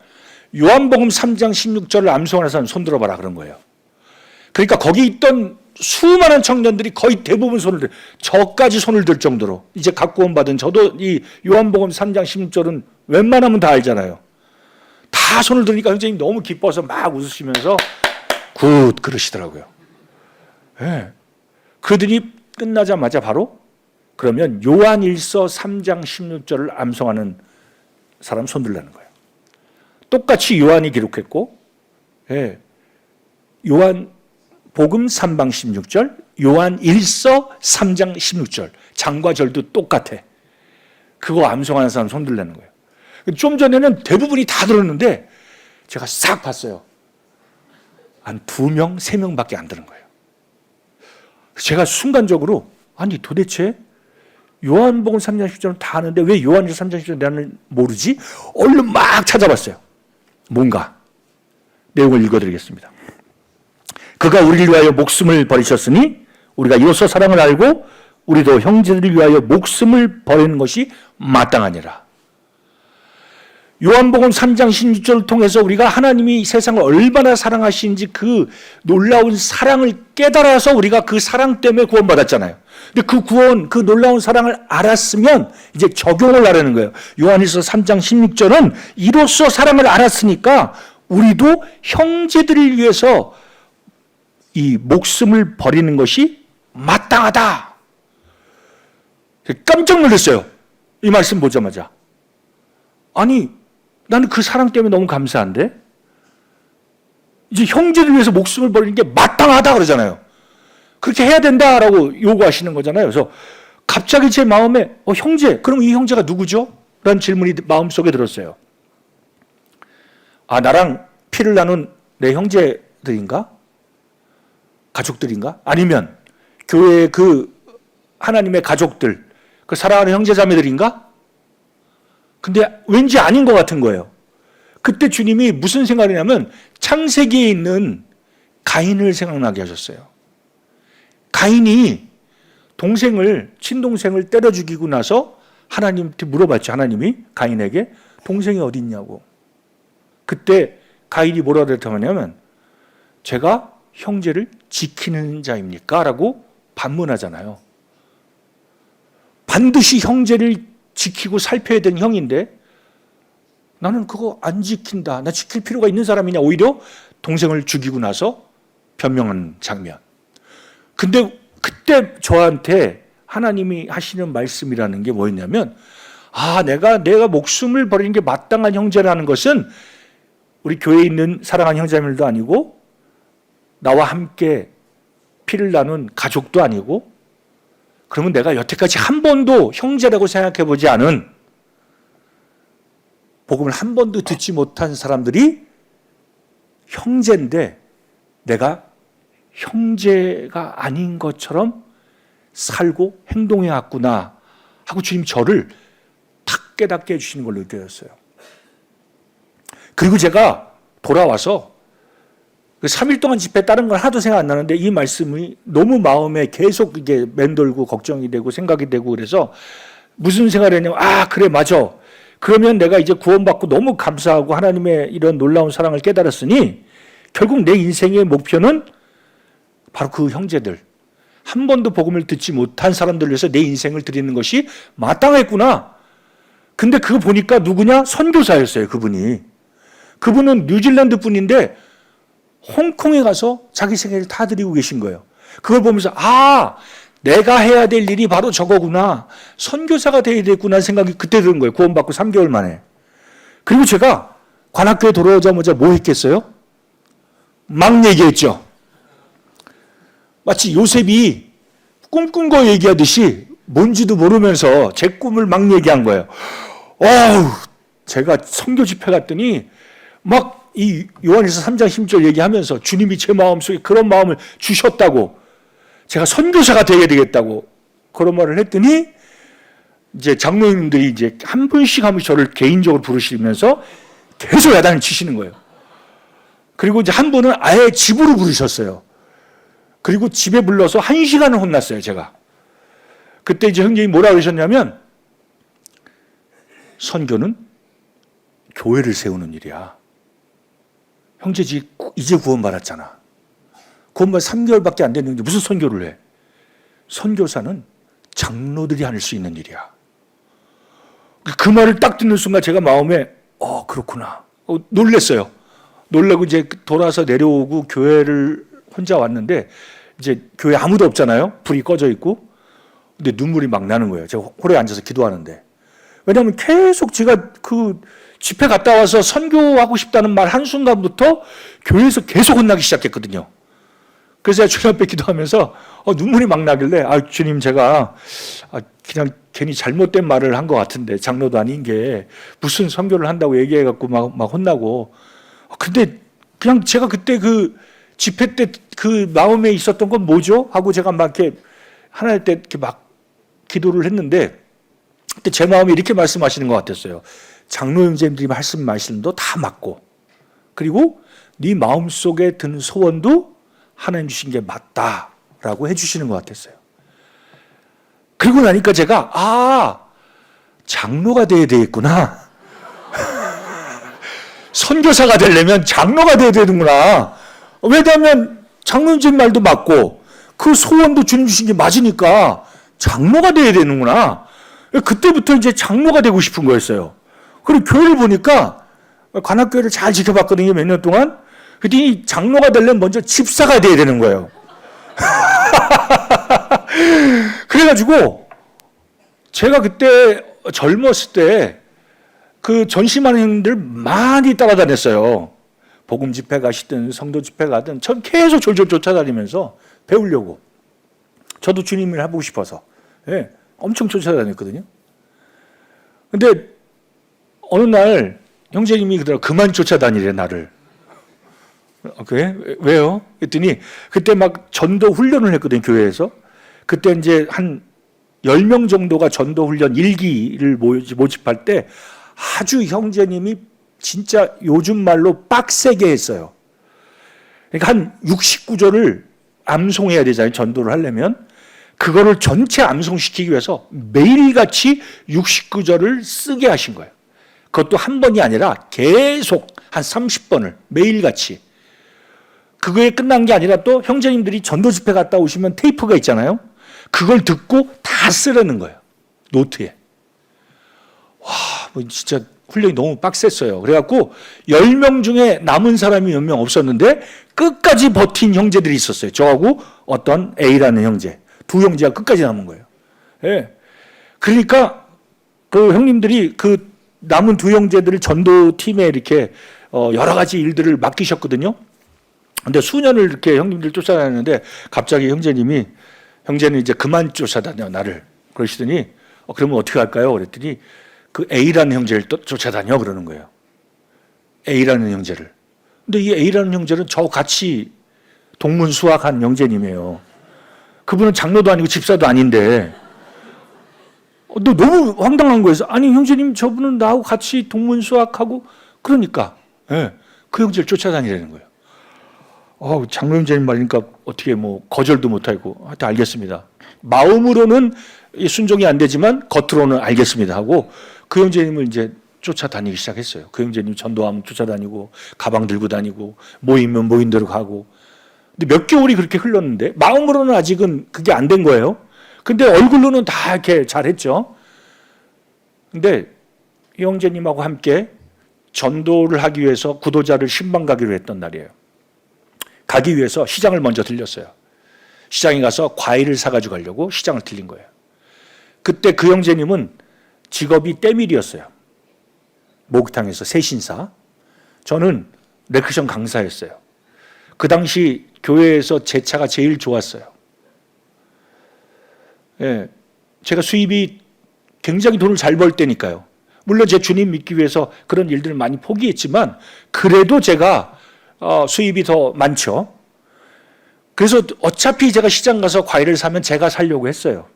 요한복음 3장 16절을 암송하는 사람 손 들어봐라 그런 거예요. 그러니까 거기 있던 수많은 청년들이 거의 대부분 손을 들, 저까지 손을 들 정도로 이제 구원 받은 저도 이 요한복음 3장 16절은 웬만하면 다 알잖아요. 다 손을 들으니까 선생님 너무 기뻐서 막 웃으시면서 굿 그러시더라고요. 네. 그들이 끝나자마자 바로 그러면 요한일서 3장 16절을 암송하는 사람 손 들라는 거예요. 똑같이 요한이 기록했고 네. 요한복음 3장 16절, 요한일서 3장 16절 장과 절도 똑같아. 그거 암송하는 사람 손 들라는 거예요. 좀 전에는 대부분이 다 들었는데 제가 싹 봤어요. 한 2명, 3명밖에 안 들은 거예요. 제가 순간적으로 아니 도대체 요한복음 3장 10절은 다 아는데 왜 요한일서 3장 10절 나는 모르지? 얼른 막 찾아봤어요. 뭔가 내용을 읽어드리겠습니다. 그가 우리를 위하여 목숨을 버리셨으니 우리가 이로써 사랑을 알고 우리도 형제들을 위하여 목숨을 버리는 것이 마땅하니라. 요한복음 3장 16절을 통해서 우리가 하나님이 세상을 얼마나 사랑하시는지 그 놀라운 사랑을 깨달아서 우리가 그 사랑 때문에 구원받았잖아요. 근데 그 구원, 그 놀라운 사랑을 알았으면 이제 적용을 하라는 거예요. 요한일서 3장 16절은 이로써 사랑을 알았으니까 우리도 형제들을 위해서 이 목숨을 버리는 것이 마땅하다. 깜짝 놀랐어요. 이 말씀 보자마자. 아니 나는 그 사랑 때문에 너무 감사한데 이제 형제를 위해서 목숨을 버리는 게 마땅하다 그러잖아요. 그렇게 해야 된다라고 요구하시는 거잖아요. 그래서 갑자기 제 마음에 형제, 그럼 이 형제가 누구죠? 라는 질문이 마음속에 들었어요. 나랑 피를 나눈 내 형제들인가? 가족들인가? 아니면 교회의 그 하나님의 가족들, 그 사랑하는 형제자매들인가? 근데 왠지 아닌 것 같은 거예요. 그때 주님이 무슨 생각이냐면 창세기에 있는 가인을 생각나게 하셨어요. 가인이 친동생을 때려 죽이고 나서 하나님한테 물어봤죠. 하나님이 가인에게 동생이 어디 있냐고. 그때 가인이 뭐라고 대답하냐면 제가 형제를 지키는 자입니까? 라고 반문하잖아요. 반드시 형제를 지키고 살펴야 되는 형인데 나는 그거 안 지킨다. 나 지킬 필요가 있는 사람이냐. 오히려 동생을 죽이고 나서 변명하는 장면. 근데 그때 저한테 하나님이 하시는 말씀이라는 게 뭐였냐면, 내가 목숨을 버리는 게 마땅한 형제라는 것은 우리 교회에 있는 사랑하는 형제들도 아니고 나와 함께 피를 나눈 가족도 아니고, 그러면 내가 여태까지 한 번도 형제라고 생각해 보지 않은, 복음을 한 번도 듣지 못한 사람들이 형제인데 내가 형제가 아닌 것처럼 살고 행동해 왔구나 하고 주님 저를 탁 깨닫게 해주시는 걸 느껴졌어요. 그리고 제가 돌아와서 3일 동안 집회 다른 건 하나도 생각 안 나는데 이 말씀이 너무 마음에 계속 이게 맴돌고 걱정이 되고 생각이 되고, 그래서 무슨 생각을 했냐면, 그래 맞아. 그러면 내가 이제 구원받고 너무 감사하고 하나님의 이런 놀라운 사랑을 깨달았으니 결국 내 인생의 목표는 바로 그 형제들, 한 번도 복음을 듣지 못한 사람들을 위해서 내 인생을 드리는 것이 마땅했구나. 근데 그거 보니까 누구냐? 선교사였어요. 그분은 뉴질랜드 분인데 홍콩에 가서 자기 생애를 다 드리고 계신 거예요. 그걸 보면서 내가 해야 될 일이 바로 저거구나. 선교사가 되어야 되겠구나 생각이 그때 드는 거예요. 구원받고 3개월 만에. 그리고 제가 관악교회 돌아오자마자 뭐 했겠어요? 막 얘기했죠. 마치 요셉이 꿈꾼 거 얘기하듯이 뭔지도 모르면서 제 꿈을 막 얘기한 거예요. 제가 선교 집회 갔더니 막 이 요한일서 3장 10절 얘기하면서 주님이 제 마음속에 그런 마음을 주셨다고, 제가 선교사가 되어야 되겠다고 그런 말을 했더니 이제 장로님들이 이제 한 분씩 저를 개인적으로 부르시면서 계속 야단을 치시는 거예요. 그리고 이제 한 분은 아예 집으로 부르셨어요. 그리고 집에 불러서 1시간을 혼났어요, 제가. 그때 이제 형님이 뭐라 그러셨냐면, 선교는 교회를 세우는 일이야. 형제 이제 구원받았잖아. 구원받 3개월밖에 안 됐는데 무슨 선교를 해? 선교사는 장로들이 할 수 있는 일이야. 그 말을 딱 듣는 순간 제가 마음에 그렇구나. 놀랬어요. 놀라고 이제 돌아서 내려오고 교회를 혼자 왔는데 이제 교회 아무도 없잖아요. 불이 꺼져 있고. 근데 눈물이 막 나는 거예요. 제가 홀에 앉아서 기도하는데. 왜냐하면 계속 제가 그 집회 갔다 와서 선교하고 싶다는 말 한순간부터 교회에서 계속 혼나기 시작했거든요. 그래서 제가 주님 앞에 기도하면서 눈물이 막 나길래 주님 제가 그냥 괜히 잘못된 말을 한 것 같은데, 장로도 아닌 게 무슨 선교를 한다고 얘기해갖고 막 혼나고. 근데 그냥 제가 그때 그 집회 때 그 마음에 있었던 건 뭐죠? 하고 제가 막 이렇게 하나님 때 이렇게 막 기도를 했는데, 그때 제 마음이 이렇게 말씀하시는 것 같았어요. 장로 형제님들이 말씀도 다 맞고, 그리고 네 마음속에 든 소원도 하나님 주신 게 맞다라고 해주시는 것 같았어요. 그리고 나니까 제가 장로가 돼야 되겠구나. 선교사가 되려면 장로가 돼야 되는구나. 왜냐하면 장로님 말도 맞고 그 소원도 주님 주신 게 맞으니까 장로가 돼야 되는구나. 그때부터 이제 장로가 되고 싶은 거였어요. 그리고 교회를 보니까 관악교회를 잘 지켜봤거든요, 몇 년 동안. 그랬더니 장로가 되려면 먼저 집사가 돼야 되는 거예요. 그래가지고 제가 그때 젊었을 때 그 전심하는 형님들 많이 따라다녔어요. 복음 집회 가시든 성도 집회 가든 전 계속 졸졸 쫓아다니면서 배우려고. 저도 주님을 해보고 싶어서 엄청 쫓아다녔거든요. 근데 어느 날 형제님이 그러더라고요. 그만 쫓아다니래 나를. 그래? 왜요? 그랬더니 그때 막 전도 훈련을 했거든요, 교회에서. 그때 이제 한 10명 정도가 전도 훈련 1기를 모집할 때 아주 형제님이 진짜 요즘 말로 빡세게 했어요. 그러니까 한 69절을 암송해야 되잖아요, 전도를 하려면. 그거를 전체 암송시키기 위해서 매일같이 69절을 쓰게 하신 거예요. 그것도 한 번이 아니라 계속 한 30번을 매일같이. 그거에 끝난 게 아니라 또 형제님들이 전도 집회 갔다 오시면 테이프가 있잖아요. 그걸 듣고 다 쓰라는 거예요, 노트에. 와, 뭐 진짜 훈련이 너무 빡셌어요. 그래갖고 10명 중에 남은 사람이 몇 명 없었는데 끝까지 버틴 형제들이 있었어요. 저하고 어떤 A라는 형제. 두 형제가 끝까지 남은 거예요. 예. 그러니까 그 형님들이 그 남은 두 형제들을 전도팀에 이렇게 여러 가지 일들을 맡기셨거든요. 근데 수년을 이렇게 형님들 쫓아다녔는데 갑자기 형제는 이제 그만 쫓아다녀 나를 그러시더니 그러면 어떻게 할까요? 그랬더니 그 A라는 형제를 또 쫓아다녀 그러는 거예요. A라는 형제를. 근데 이 A라는 형제는 저 같이 동문수학한 형제님이에요. 그분은 장로도 아니고 집사도 아닌데 너무 황당한 거예요. 아니 형제님 저분은 나하고 같이 동문수학하고 그러니까 예, 그 형제를 쫓아다니라는 거예요. 장로 형제님 말이니까 어떻게 뭐 거절도 못하고 하여튼 알겠습니다. 마음으로는 순종이 안 되지만 겉으로는 알겠습니다 하고 그 형제님을 이제 쫓아다니기 시작했어요. 그 형제님 전도하면 쫓아다니고 가방 들고 다니고 모이면 모인 대로 가고. 근데 몇 개월이 그렇게 흘렀는데 마음으로는 아직은 그게 안 된 거예요. 근데 얼굴로는 다 이렇게 잘했죠. 근데 이 형제님하고 함께 전도를 하기 위해서 구도자를 신방 가기로 했던 날이에요. 가기 위해서 시장을 먼저 들렸어요. 시장에 가서 과일을 사가지고 가려고 시장을 들린 거예요. 그때 그 형제님은 직업이 때밀이었어요. 목욕탕에서 세신사. 저는 레크션 강사였어요. 그 당시 교회에서 제 차가 제일 좋았어요. 예, 제가 수입이 굉장히 돈을 잘 벌 때니까요. 물론 제 주님 믿기 위해서 그런 일들을 많이 포기했지만 그래도 제가 수입이 더 많죠. 그래서 어차피 제가 시장 가서 과일을 사면 제가 사려고 했어요.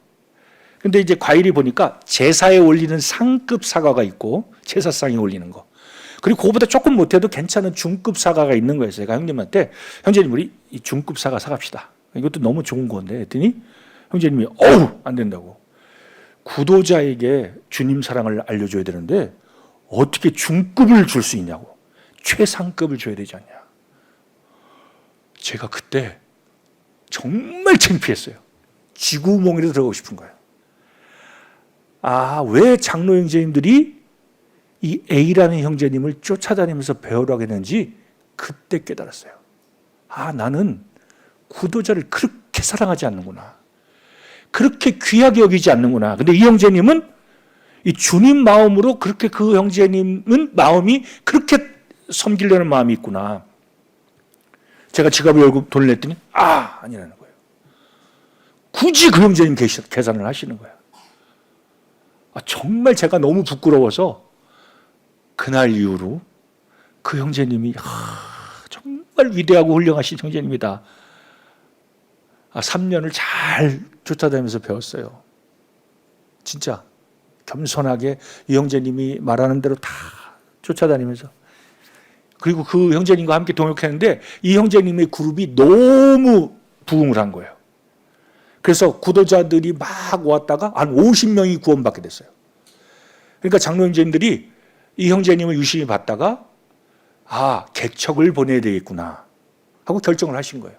근데 이제 과일이 보니까 제사에 올리는 상급 사과가 있고 제사상에 올리는 거. 그리고 그거보다 조금 못해도 괜찮은 중급 사과가 있는 거예요. 제가 형님한테 형제님 우리 이 중급 사과 사갑시다. 이것도 너무 좋은 건데 했더니 형제님이 안 된다고. 구도자에게 주님 사랑을 알려줘야 되는데 어떻게 중급을 줄 수 있냐고. 최상급을 줘야 되지 않냐. 제가 그때 정말 창피했어요. 쥐구멍이라도 들어가고 싶은 거예요. 왜 장로 형제님들이 이 A라는 형제님을 쫓아다니면서 배우라고 했는지 그때 깨달았어요. 나는 구도자를 그렇게 사랑하지 않는구나. 그렇게 귀하게 여기지 않는구나. 근데 이 형제님은 이 주님 마음으로 그렇게 그 형제님은 마음이 그렇게 섬기려는 마음이 있구나. 제가 지갑을 열고 돈을 냈더니 아니라는 거예요. 굳이 그 형제님 계산을 하시는 거예요. 정말 제가 너무 부끄러워서 그날 이후로 그 형제님이 정말 위대하고 훌륭하신 형제님이다. 3년을 잘 쫓아다니면서 배웠어요. 진짜 겸손하게 이 형제님이 말하는 대로 다 쫓아다니면서. 그리고 그 형제님과 함께 동역했는데 이 형제님의 그룹이 너무 부흥을 한 거예요. 그래서 구도자들이 막 왔다가 한 50명이 구원받게 됐어요. 그러니까 장로 형제님들이 이 형제님을 유심히 봤다가 개척을 보내야 되겠구나 하고 결정을 하신 거예요.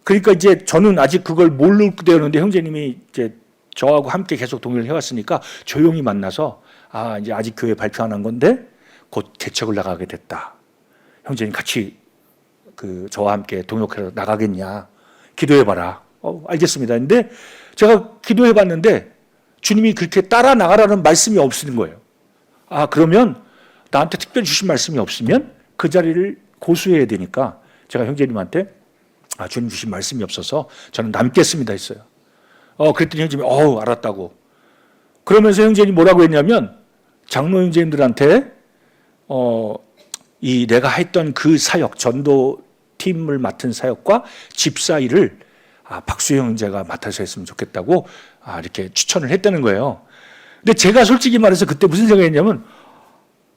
그러니까 이제 저는 아직 그걸 모를 때였는데 형제님이 이제 저하고 함께 계속 동행을 해왔으니까 조용히 만나서 이제 아직 교회 발표 안 한 건데 곧 개척을 나가게 됐다. 형제님 같이 저와 함께 동역해서 나가겠냐? 기도해봐라. 알겠습니다. 근데 제가 기도해봤는데 주님이 그렇게 따라 나가라는 말씀이 없는 거예요. 그러면 나한테 특별히 주신 말씀이 없으면 그 자리를 고수해야 되니까 제가 형제님한테 주님 주신 말씀이 없어서 저는 남겠습니다 했어요. 그랬더니 형제님이 알았다고. 그러면서 형제님이 뭐라고 했냐면 장로 형제님들한테 이 내가 했던 그 사역, 전도팀을 맡은 사역과 집사 일을 박수영 형제가 맡아서 했으면 좋겠다고 이렇게 추천을 했다는 거예요. 근데 제가 솔직히 말해서 그때 무슨 생각했냐면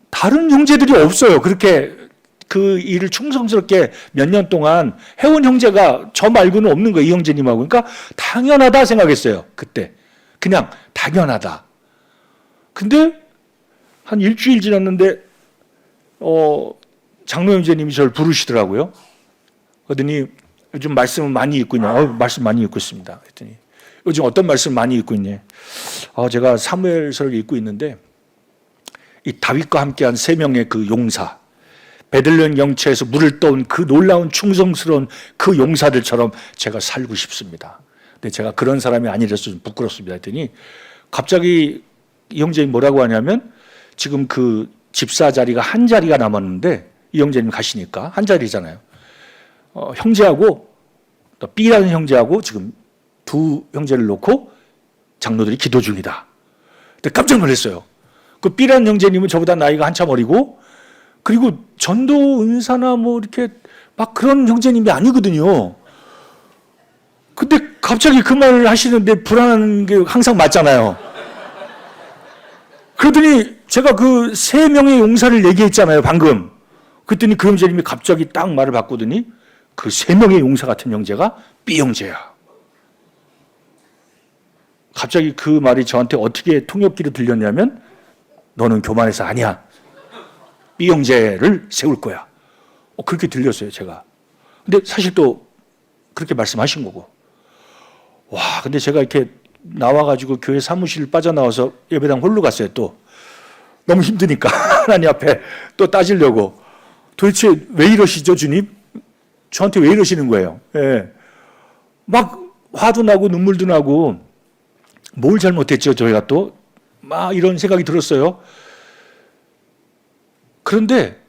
다른 형제들이 없어요. 그렇게 그 일을 충성스럽게 몇 년 동안 해온 형제가 저 말고는 없는 거예요. 이 형제님하고. 그러니까 당연하다 생각했어요. 그때. 그냥 당연하다. 근데 한 일주일 지났는데 장로 형제님이 저를 부르시더라고요. 그러더니 요즘 말씀을 많이 읽고 있냐? 말씀 많이 읽고 있습니다. 그랬더니 요즘 어떤 말씀 많이 읽고 있냐? 제가 사무엘서를 읽고 있는데 이 다윗과 함께한 세 명의 그 용사, 베들레헴 영채에서 물을 떠온 그 놀라운 충성스러운 그 용사들처럼 제가 살고 싶습니다. 근데 제가 그런 사람이 아니라서 좀 부끄럽습니다 했더니 갑자기 이 형제님 뭐라고 하냐면 지금 그 집사 자리가 한 자리가 남았는데 이 형제님 가시니까 한 자리잖아요. 형제하고 또 B라는 형제하고 지금 두 형제를 놓고 장로들이 기도 중이다. 근데 깜짝 놀랐어요. 그 B라는 형제님은 저보다 나이가 한참 어리고 그리고 전도 은사나 뭐 이렇게 막 그런 형제님이 아니거든요. 근데 갑자기 그 말을 하시는데 불안한 게 항상 맞잖아요. 그러더니 제가 그 세 명의 용사를 얘기했잖아요, 방금. 그랬더니 그 형제님이 갑자기 딱 말을 바꾸더니 그 세 명의 용사 같은 형제가 B 형제야. 갑자기 그 말이 저한테 어떻게 통역기로 들렸냐면 너는 교만해서 아니야. B 형제를 세울 거야. 그렇게 들렸어요, 제가. 근데 사실 또 그렇게 말씀하신 거고. 와, 근데 제가 이렇게 나와가지고 교회 사무실 빠져나와서 예배당 홀로 갔어요, 또. 너무 힘드니까. 하나님 앞에 또 따지려고. 도대체 왜 이러시죠, 주님? 저한테 왜 이러시는 거예요? 예. 막 화도 나고 눈물도 나고 뭘 잘못했죠, 저희가 또? 막 이런 생각이 들었어요. 그런데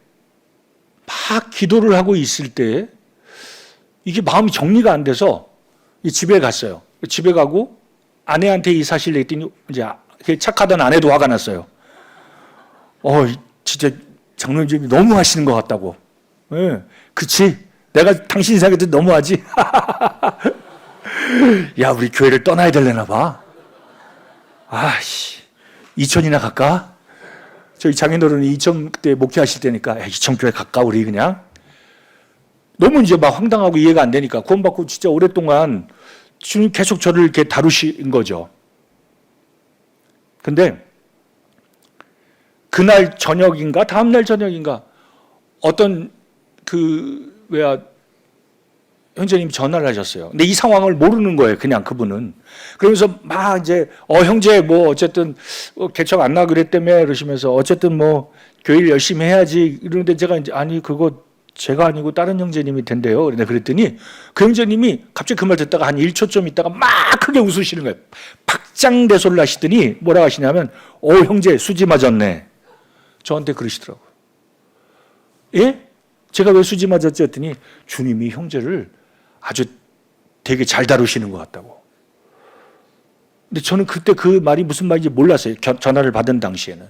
막 기도를 하고 있을 때 이게 마음이 정리가 안 돼서 집에 갔어요. 집에 가고 아내한테 이 사실을 얘기했더니 이제 착하던 아내도 화가 났어요. 진짜 장로님이 너무 하시는 것 같다고. 예, 그치? 내가 당신 생각해도 너무하지? 야, 우리 교회를 떠나야 되려나 봐. 이천이나 갈까? 저희 장인어른이 이천 그때 목회하실 때니까 이천교회 갈까 우리 그냥? 너무 이제 막 황당하고 이해가 안 되니까 구원받고 진짜 오랫동안 주님 계속 저를 이렇게 다루신 거죠. 근데 그날 저녁인가 다음날 저녁인가 어떤 형제님이 전화를 하셨어요. 근데 이 상황을 모르는 거예요. 그냥 그분은. 그러면서 막 이제 형제 뭐 어쨌든 개척 안 나 그랬다며 그러시면서 어쨌든 뭐 교회를 열심히 해야지 이러는데 제가 이제 아니 그거 제가 아니고 다른 형제님이 된대요. 그랬더니 그 형제님이 갑자기 그 말 듣다가 한 1초 좀 있다가 막 크게 웃으시는 거예요. 박장대소를 하시더니 뭐라고 하시냐면 형제 수지 맞았네. 저한테 그러시더라고요. 예? 제가 왜 수지 맞았지 했더니 주님이 형제를 아주 되게 잘 다루시는 것 같다고. 근데 저는 그때 그 말이 무슨 말인지 몰랐어요. 전화를 받은 당시에는.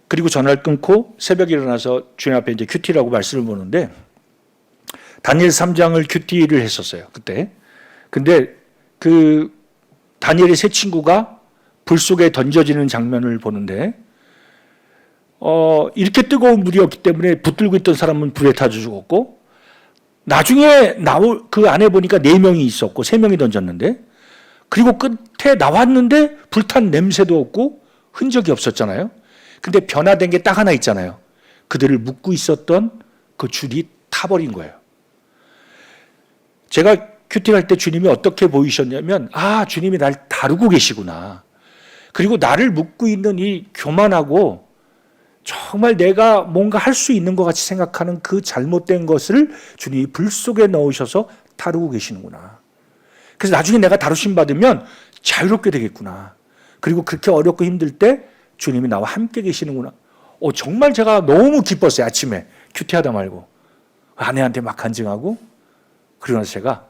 그리고 전화를 끊고 새벽에 일어나서 주님 앞에 이제 큐티라고 말씀을 보는데 다니엘 3장을 큐티를 했었어요. 그때. 근데 그 다니엘의 세 친구가 불 속에 던져지는 장면을 보는데 이렇게 뜨거운 물이었기 때문에 붙들고 있던 사람은 불에 타 죽었고 나중에 그 안에 보니까 4명이 있었고 3명이 던졌는데 그리고 끝에 나왔는데 불탄 냄새도 없고 흔적이 없었잖아요. 근데 변화된 게 딱 하나 있잖아요. 그들을 묶고 있었던 그 줄이 타버린 거예요. 제가 큐티할 때 주님이 어떻게 보이셨냐면 주님이 날 다루고 계시구나. 그리고 나를 묶고 있는 이 교만하고 정말 내가 뭔가 할 수 있는 것 같이 생각하는 그 잘못된 것을 주님이 불 속에 넣으셔서 다루고 계시는구나. 그래서 나중에 내가 다루심 받으면 자유롭게 되겠구나. 그리고 그렇게 어렵고 힘들 때 주님이 나와 함께 계시는구나. 정말 제가 너무 기뻤어요. 아침에 큐티하다 말고 아내한테 막 간증하고 그러고 나서 제가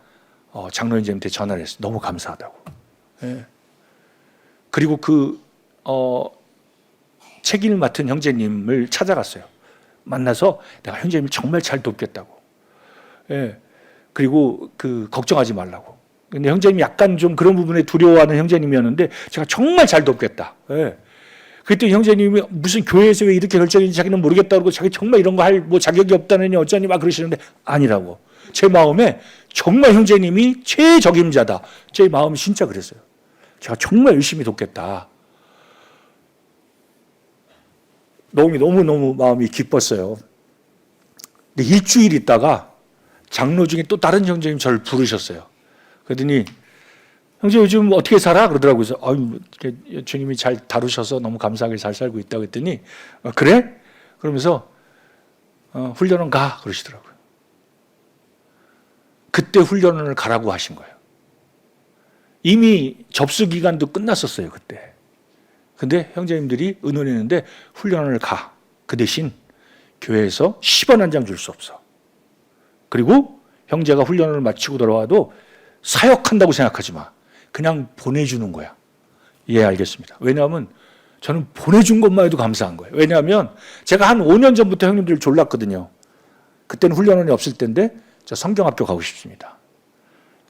장로님한테 전화를 했어요. 너무 감사하다고. 예. 그리고 책임을 맡은 형제님을 찾아갔어요. 만나서 내가 형제님을 정말 잘 돕겠다고. 예. 그리고 걱정하지 말라고. 근데 형제님이 약간 좀 그런 부분에 두려워하는 형제님이었는데 제가 정말 잘 돕겠다. 예. 그때 형제님이 무슨 교회에서 왜 이렇게 결정인지 자기는 모르겠다 그러고 자기 정말 이런 거 할 자격이 없다느니 어쩌니 막 그러시는데 아니라고. 제 마음에 정말 형제님이 최적임자다. 제 마음이 진짜 그랬어요. 제가 정말 열심히 돕겠다. 너무너무 마음이 기뻤어요. 근데 일주일 있다가 장로 중에 또 다른 형제님 저를 부르셨어요. 그러더니 형제 요즘 어떻게 살아? 그러더라고요. 그래서 주님이 잘 다루셔서 너무 감사하게 잘 살고 있다고 했더니 그래? 그러면서 훈련은 가 그러시더라고요. 그때 훈련을 가라고 하신 거예요. 이미 접수 기간도 끝났었어요, 그때. 근데 형제님들이 의논했는데 훈련을 가. 그 대신 교회에서 10원 한 장 줄 수 없어. 그리고 형제가 훈련을 마치고 돌아와도 사역한다고 생각하지 마. 그냥 보내주는 거야. 예, 알겠습니다. 왜냐하면 저는 보내준 것만 해도 감사한 거예요. 왜냐하면 제가 한 5년 전부터 형님들을 졸랐거든요. 그때는 훈련원이 없을 때인데 저 성경학교 가고 싶습니다.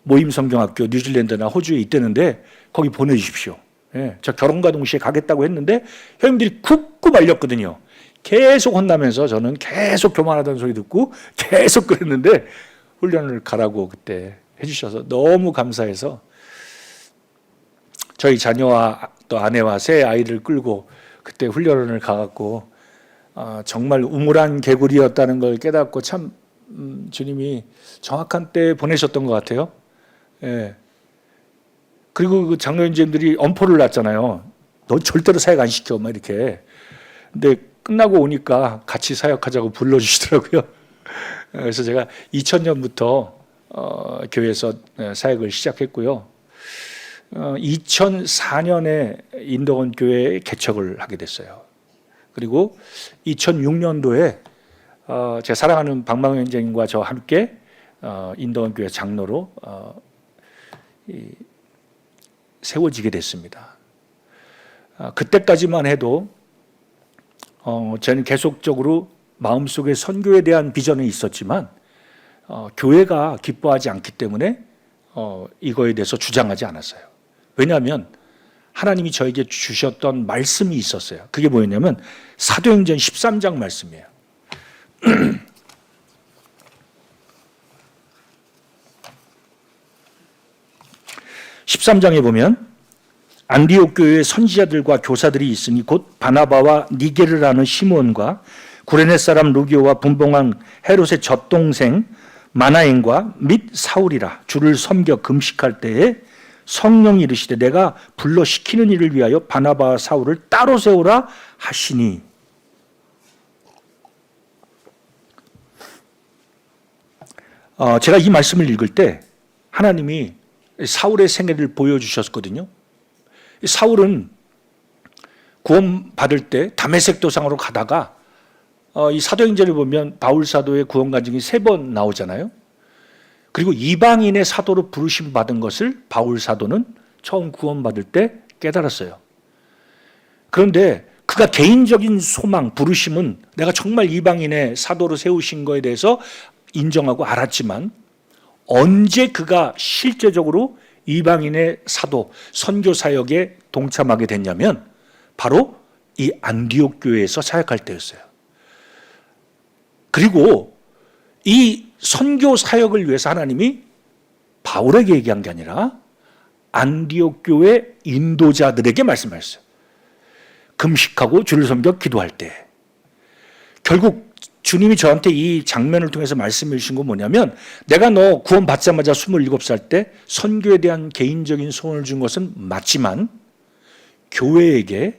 모임 성경학교 뉴질랜드나 호주에 있다는데 거기 보내주십시오. 예, 저 결혼과 동시에 가겠다고 했는데 형님들이 굳고 말렸거든요. 계속 혼나면서 저는 계속 교만하다는 소리 듣고 계속 그랬는데 훈련을 가라고 그때 해주셔서 너무 감사해서 저희 자녀와 또 아내와 새 아이를 끌고 그때 훈련을 가갖고 정말 우물한 개구리였다는 걸 깨닫고 참 주님이 정확한 때에 보내셨던 것 같아요. 예. 그리고 그 장로님들이 엄포를 놨잖아요. 너 절대로 사역 안 시켜, 막 이렇게. 근데 끝나고 오니까 같이 사역하자고 불러주시더라고요. 그래서 제가 2000년부터 교회에서 사역을 시작했고요. 2004년에 인도원 교회에 개척을 하게 됐어요. 그리고 2006년도에 제 사랑하는 박망현 형제님과 저와 함께 인도원 교회 장로로 세워지게 됐습니다. 그때까지만 해도 저는 계속적으로 마음속에 선교에 대한 비전이 있었지만 교회가 기뻐하지 않기 때문에 이거에 대해서 주장하지 않았어요. 왜냐하면 하나님이 저에게 주셨던 말씀이 있었어요. 그게 뭐였냐면 사도행전 13장 말씀이에요. 13장에 보면 안디옥 교회의 선지자들과 교사들이 있으니 곧 바나바와 니게르라는 시몬과 구레네 사람 루기오와 분봉왕 헤롯의 젖동생 마나엔과 및 사울이라. 주를 섬겨 금식할 때에 성령이 이르시되 내가 불러 시키는 일을 위하여 바나바와 사울을 따로 세우라 하시니. 제가 이 말씀을 읽을 때 하나님이 사울의 생애를 보여주셨거든요. 사울은 구원받을 때 다메섹 도상으로 가다가 이 사도행전을 보면 바울 사도의 구원 간증이 3번 나오잖아요. 그리고 이방인의 사도로 부르심 받은 것을 바울 사도는 처음 구원받을 때 깨달았어요. 그런데 그가 개인적인 소망, 부르심은 내가 정말 이방인의 사도로 세우신 거에 대해서 인정하고 알았지만 언제 그가 실제적으로 이방인의 사도, 선교 사역에 동참하게 됐냐면 바로 이 안디옥 교회에서 사역할 때였어요. 그리고 이 선교 사역을 위해서 하나님이 바울에게 얘기한 게 아니라 안디옥 교회 인도자들에게 말씀하셨어요. 금식하고 주를 섬겨 기도할 때. 결국 주님이 저한테 이 장면을 통해서 말씀해 주신 건 뭐냐면 내가 너 구원 받자마자 27살 때 선교에 대한 개인적인 소원을 준 것은 맞지만 교회에게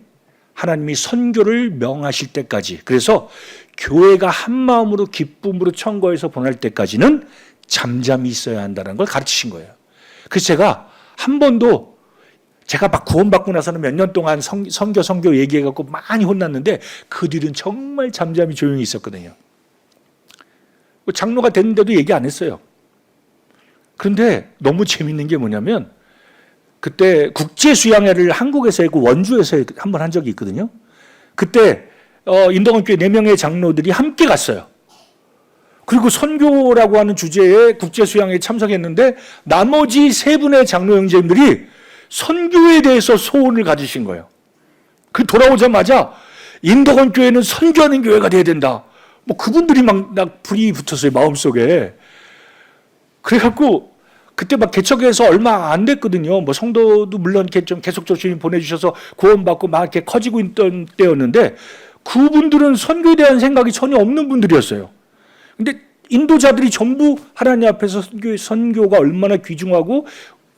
하나님이 선교를 명하실 때까지, 그래서 교회가 한 마음으로 기쁨으로 천거해서 보낼 때까지는 잠잠히 있어야 한다는 걸 가르치신 거예요. 그래서 제가 한 번도 제가 막 구원받고 나서는 몇 년 동안 선교 얘기해갖고 많이 혼났는데 그 뒤는 정말 잠잠히 조용히 있었거든요. 장로가 됐는데도 얘기 안 했어요. 그런데 너무 재밌는 게 뭐냐면 그때 국제수양회를 한국에서 했고 원주에서 한 번 한 적이 있거든요. 그때 인도원 교회 4명의 장로들이 함께 갔어요. 그리고 선교라고 하는 주제에 국제수양회에 참석했는데 나머지 3분의 장로 형제님들이 선교에 대해서 소원을 가지신 거예요. 그 돌아오자마자 인도원 교회는 선교하는 교회가 돼야 된다. 뭐 그분들이 막 불이 붙었어요, 마음속에. 그래갖고 그때 막 개척해서 얼마 안 됐거든요. 뭐 성도도 물론 이렇게 좀 계속적으로 주님 보내주셔서 구원받고 막 이렇게 커지고 있던 때였는데 그분들은 선교에 대한 생각이 전혀 없는 분들이었어요. 근데 인도자들이 전부 하나님 앞에서 선교가 얼마나 귀중하고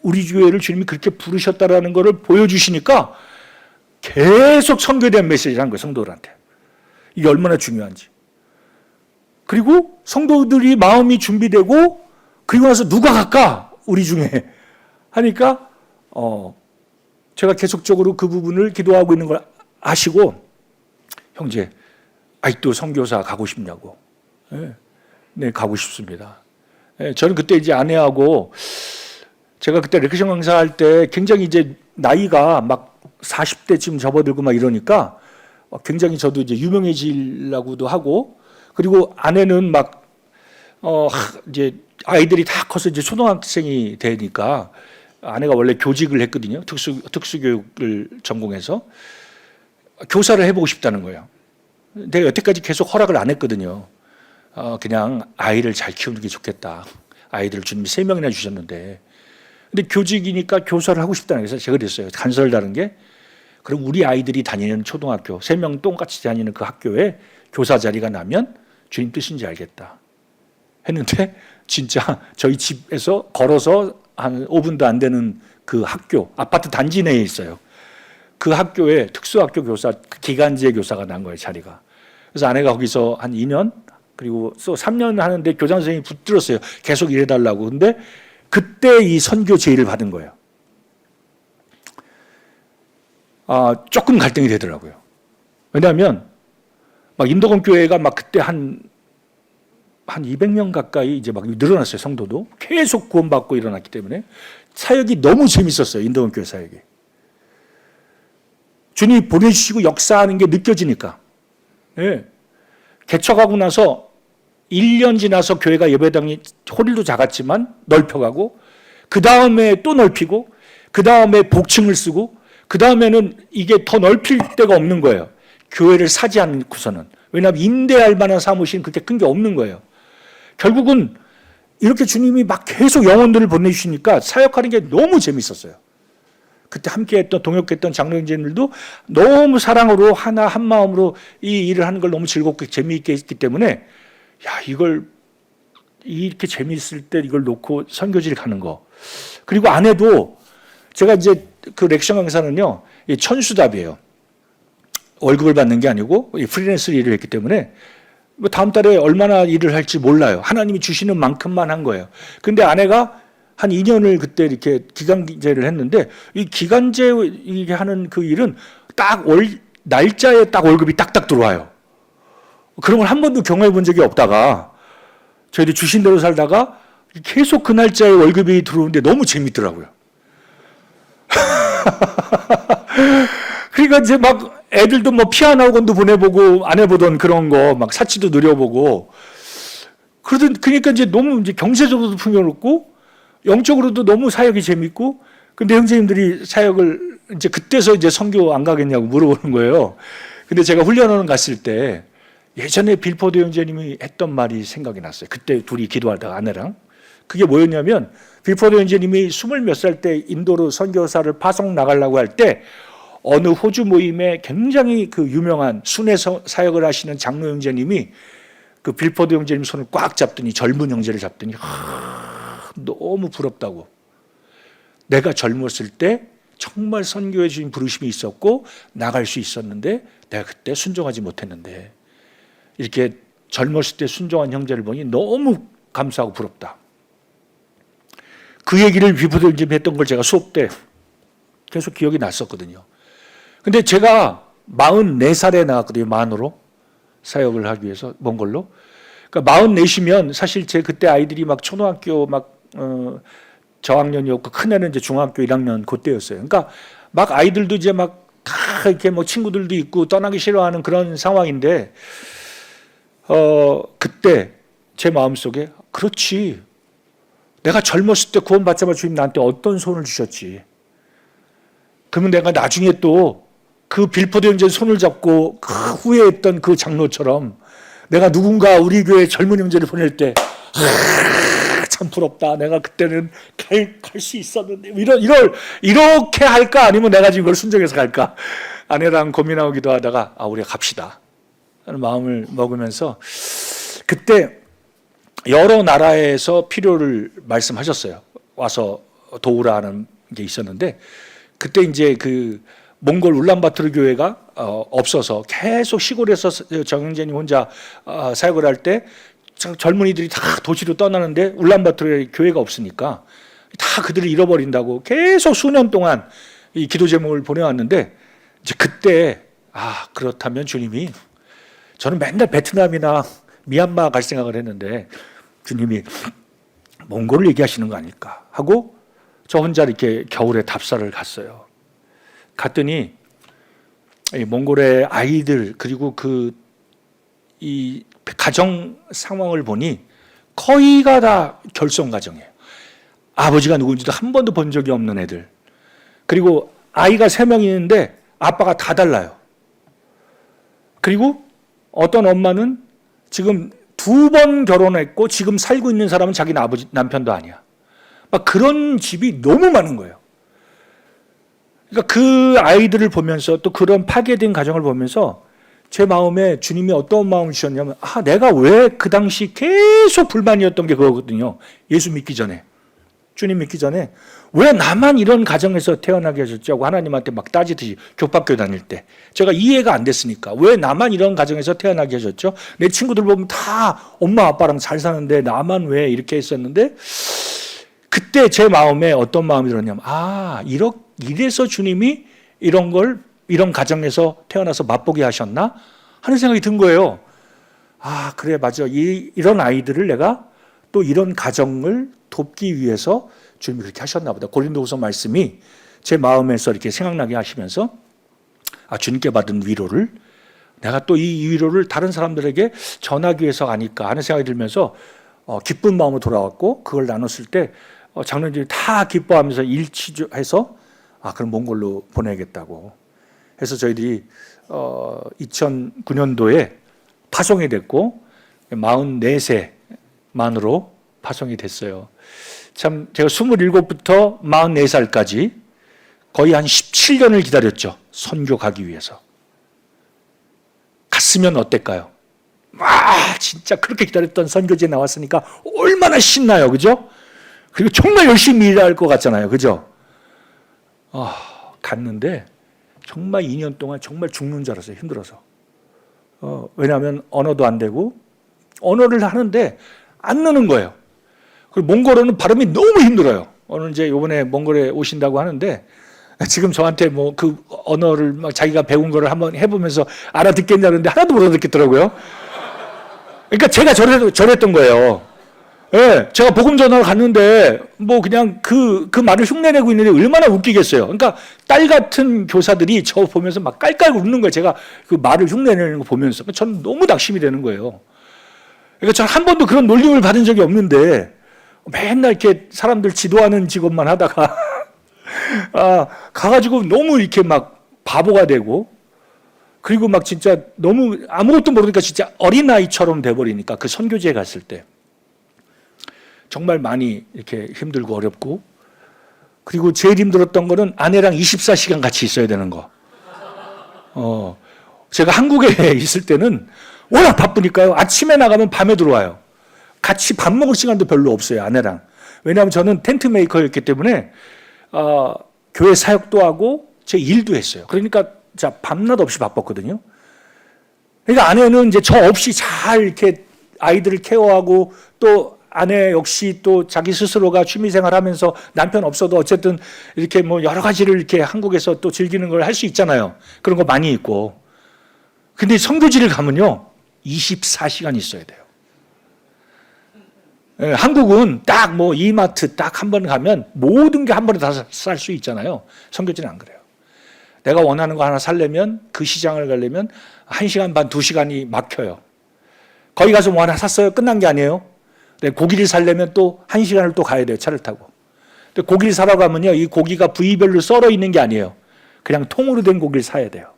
우리 교회를 주님이 그렇게 부르셨다라는 것을 보여주시니까 계속 선교된 메시지를 한 거예요, 성도들한테. 이게 얼마나 중요한지. 그리고 성도들이 마음이 준비되고 그리고 나서 누가 갈까? 우리 중에. 하니까 제가 계속적으로 그 부분을 기도하고 있는 걸 아시고 형제, 아직도 선교사 가고 싶냐고. 네, 가고 싶습니다. 저는 그때 이제 아내하고 제가 그때 레크션 강사할 때 굉장히 이제 나이가 막 40대쯤 접어들고 막 이러니까 굉장히 저도 이제 유명해지려고도 하고 그리고 아내는 막 이제 아이들이 다 커서 이제 초등학생이 되니까 아내가 원래 교직을 했거든요. 특수교육을 전공해서 교사를 해보고 싶다는 거예요. 내가 여태까지 계속 허락을 안 했거든요. 그냥 아이를 잘 키우는 게 좋겠다. 아이들을 주님이 3명이나 주셨는데. 근데 교직이니까 교사를 하고 싶다는 거예요. 제가 그랬어요. 간설을 다른 게 그럼 우리 아이들이 다니는 초등학교 3명 똑같이 다니는 그 학교에 교사 자리가 나면 주님 뜻인지 알겠다. 했는데 진짜 저희 집에서 걸어서 한 5분도 안 되는 그 학교, 아파트 단지 내에 있어요. 그 학교에 특수학교 교사, 기간제 교사가 난 거예요, 자리가. 그래서 아내가 거기서 한 2년, 그리고 또 3년 하는데 교장 선생님이 붙들었어요. 계속 일해달라고. 근데 그때 이 선교 제의를 받은 거예요. 조금 갈등이 되더라고요. 왜냐하면 막 인도권 교회가 막 그때 한 200명 가까이 이제 막 늘어났어요. 성도도 계속 구원받고 일어났기 때문에 사역이 너무 재밌었어요. 인도권 교회 사역이. 주님이 보내주시고 역사하는 게 느껴지니까. 네. 개척하고 나서 1년 지나서 교회가 예배당이 호릴도 작았지만 넓혀가고 그 다음에 또 넓히고 그 다음에 복층을 쓰고 그 다음에는 이게 더 넓힐 데가 없는 거예요. 교회를 사지 않고서는. 왜냐하면 임대할 만한 사무실은 그렇게 큰 게 없는 거예요. 결국은 이렇게 주님이 막 계속 영혼들을 보내주시니까 사역하는 게 너무 재밌었어요. 그때 함께했던 동역했던 장로님들도 너무 사랑으로 하나 한 마음으로 이 일을 하는 걸 너무 즐겁게 재미있게 했기 때문에 이걸 이렇게 재미있을 때 이걸 놓고 선교지를 가는 거. 그리고 아내도 제가 이제 그 렉션 강사는요 천수답이에요. 월급을 받는 게 아니고 프리랜서 일을 했기 때문에 뭐 다음 달에 얼마나 일을 할지 몰라요. 하나님이 주시는 만큼만 한 거예요. 근데 아내가 한 2년을 그때 이렇게 기간제를 했는데 이 기간제 이게 하는 그 일은 딱 날짜에 딱 월급이 딱딱 들어와요. 그런 걸 한 번도 경험해 본 적이 없다가 저희들이 주신 대로 살다가 계속 그 날짜에 월급이 들어오는데 너무 재밌더라고요. 그러니까 이제 막 애들도 뭐 피아노 학원도 보내보고 안 해보던 그런 거 막 사치도 누려보고 그러니까 이제 너무 이제 경제적으로도 풍요롭고 영적으로도 너무 사역이 재밌고 근데 형제님들이 사역을 이제 그때서 이제 선교 안 가겠냐고 물어보는 거예요. 근데 제가 훈련원 갔을 때 예전에 빌포드 형제님이 했던 말이 생각이 났어요. 그때 둘이 기도하다가 아내랑 그게 뭐였냐면 빌포드 형제님이 20몇 살 때 인도로 선교사를 파송 나가려고 할 때 어느 호주 모임에 굉장히 그 유명한 순회 사역을 하시는 장로 형제님이 그 빌포드 형제님 손을 꽉 잡더니 젊은 형제를 잡더니 너무 부럽다고. 내가 젊었을 때 정말 선교에 주신 부르심이 있었고 나갈 수 있었는데 내가 그때 순종하지 못했는데 이렇게 젊었을 때 순종한 형제를 보니 너무 감사하고 부럽다. 그 얘기를 빌포드 형제님이 했던 걸 제가 수업 때 계속 기억이 났었거든요. 근데 제가 44살에 나갔거든요. 만으로 사역을 하기 위해서 몽골로. 그러니까 44이면 사실 제 그때 아이들이 막 초등학교 막 저학년이었고 큰애는 이제 중학교 1학년 그때였어요. 그러니까 막 아이들도 이제 막 다 이렇게 뭐 친구들도 있고 떠나기 싫어하는 그런 상황인데 그때 제 마음속에 그렇지. 내가 젊었을 때 구원받자마자 주님 나한테 어떤 손을 주셨지. 그러면 내가 나중에 또 그 빌포드 형제 손을 잡고 그 후회했던 그 장로처럼 내가 누군가 우리 교회 젊은 형제를 보낼 때 참 부럽다. 내가 그때는 갈 수 있었는데 이렇게 할까 아니면 내가 지금 그걸 순종해서 갈까 아내랑 고민하고 기도하다가 우리가 갑시다 하는 마음을 먹으면서 그때 여러 나라에서 필요를 말씀하셨어요. 와서 도우라 하는 게 있었는데 그때 이제 그 몽골 울란바토르 교회가 없어서 계속 시골에서 정영재님 혼자 사역을 할 때 젊은이들이 다 도시로 떠나는데 울란바토르에 교회가 없으니까 다 그들을 잃어버린다고 계속 수년 동안 이 기도 제목을 보내왔는데 이제 그때 그렇다면 주님이 저는 맨날 베트남이나 미얀마 갈 생각을 했는데 주님이 몽골을 얘기하시는 거 아닐까 하고 저 혼자 이렇게 겨울에 답사를 갔어요. 갔더니 이 몽골의 아이들 그리고 이 가정 상황을 보니 거의가 다 결손 가정이에요. 아버지가 누군지도 한 번도 본 적이 없는 애들. 그리고 아이가 3명 있는데 아빠가 다 달라요. 그리고 어떤 엄마는 지금 2번 결혼했고 지금 살고 있는 사람은 자기 남편도 아니야. 막 그런 집이 너무 많은 거예요. 그러니까 그 아이들을 보면서 또 그런 파괴된 가정을 보면서 제 마음에 주님이 어떤 마음을 주셨냐면 내가 왜 그 당시 계속 불만이었던 게 그거거든요. 예수 믿기 전에. 주님 믿기 전에 왜 나만 이런 가정에서 태어나게 하셨지 하고 하나님한테 막 따지듯이 교학교 다닐 때 제가 이해가 안 됐으니까 왜 나만 이런 가정에서 태어나게 하셨죠? 내 친구들 보면 다 엄마 아빠랑 잘 사는데 나만 왜 이렇게 했었는데 그때 제 마음에 어떤 마음이 들었냐면 이래서 주님이 이런 가정에서 태어나서 맛보게 하셨나? 하는 생각이 든 거예요. 그래 맞아. 이런 아이들을 내가 또 이런 가정을 돕기 위해서 주님이 그렇게 하셨나 보다. 고린도후서 말씀이 제 마음에서 이렇게 생각나게 하시면서 주님께 받은 위로를 내가 또 이 위로를 다른 사람들에게 전하기 위해서 아닐까 하는 생각이 들면서 기쁜 마음으로 돌아왔고 그걸 나눴을 때 장로님들이 다 기뻐하면서 일치해서 그럼 몽골로 보내겠다고 해서 저희들이 2009년도에 파송이 됐고 44세 만으로 파송이 됐어요. 참 제가 27부터 44살까지 거의 한 17년을 기다렸죠. 선교 가기 위해서. 갔으면 어땠까요? 진짜 그렇게 기다렸던 선교지에 나왔으니까 얼마나 신나요. 그죠? 그리고 정말 열심히 일할 것 같잖아요. 그죠? 갔는데 정말 2년 동안 정말 죽는 줄 알았어요. 힘들어서. 왜냐하면 언어도 안 되고 언어를 하는데 안 느는 거예요. 그리고 몽골어는 발음이 너무 힘들어요. 오늘 이제 이번에 몽골에 오신다고 하는데 지금 저한테 뭐 그 언어를 막 자기가 배운 거를 한번 해보면서 알아듣겠냐는데 하나도 못 알아듣겠더라고요. 그러니까 제가 저랬던 거예요. 예, 제가 복음 전하러 갔는데 뭐 그냥 그 말을 흉내내고 있는데 얼마나 웃기겠어요. 그러니까 딸 같은 교사들이 저 보면서 막 깔깔 웃는 거예요. 제가 그 말을 흉내내는 거 보면서 저는 너무 낙심이 되는 거예요. 그러니까 저는 한 번도 그런 놀림을 받은 적이 없는데 맨날 이렇게 사람들 지도하는 직업만 하다가 가가지고 너무 이렇게 막 바보가 되고 그리고 막 진짜 너무 아무것도 모르니까 진짜 어린아이처럼 돼버리니까 그 선교지에 갔을 때 정말 많이 이렇게 힘들고 어렵고 그리고 제일 힘들었던 거는 아내랑 24시간 같이 있어야 되는 거. 제가 한국에 있을 때는 워낙 바쁘니까요. 아침에 나가면 밤에 들어와요. 같이 밥 먹을 시간도 별로 없어요. 아내랑. 왜냐하면 저는 텐트 메이커였기 때문에 교회 사역도 하고 제 일도 했어요. 그러니까 밤낮 없이 바빴거든요. 그러니까 아내는 이제 저 없이 잘 이렇게 아이들을 케어하고 또 아내 역시 또 자기 스스로가 취미생활 하면서 남편 없어도 어쨌든 이렇게 뭐 여러 가지를 이렇게 한국에서 또 즐기는 걸 할 수 있잖아요. 그런 거 많이 있고. 근데 선교지를 가면요. 24시간 있어야 돼요. 예, 한국은 딱 뭐 이마트 딱 한 번 가면 모든 게 한 번에 다 살 수 있잖아요. 선교지는 안 그래요. 내가 원하는 거 하나 사려면 그 시장을 가려면 1시간 반, 2시간이 막혀요. 거기 가서 뭐 하나 샀어요? 끝난 게 아니에요. 고기를 사려면 또 1시간을 또 가야 돼요. 차를 타고. 근데 고기를 사러 가면요. 이 고기가 부위별로 썰어 있는 게 아니에요. 그냥 통으로 된 고기를 사야 돼요.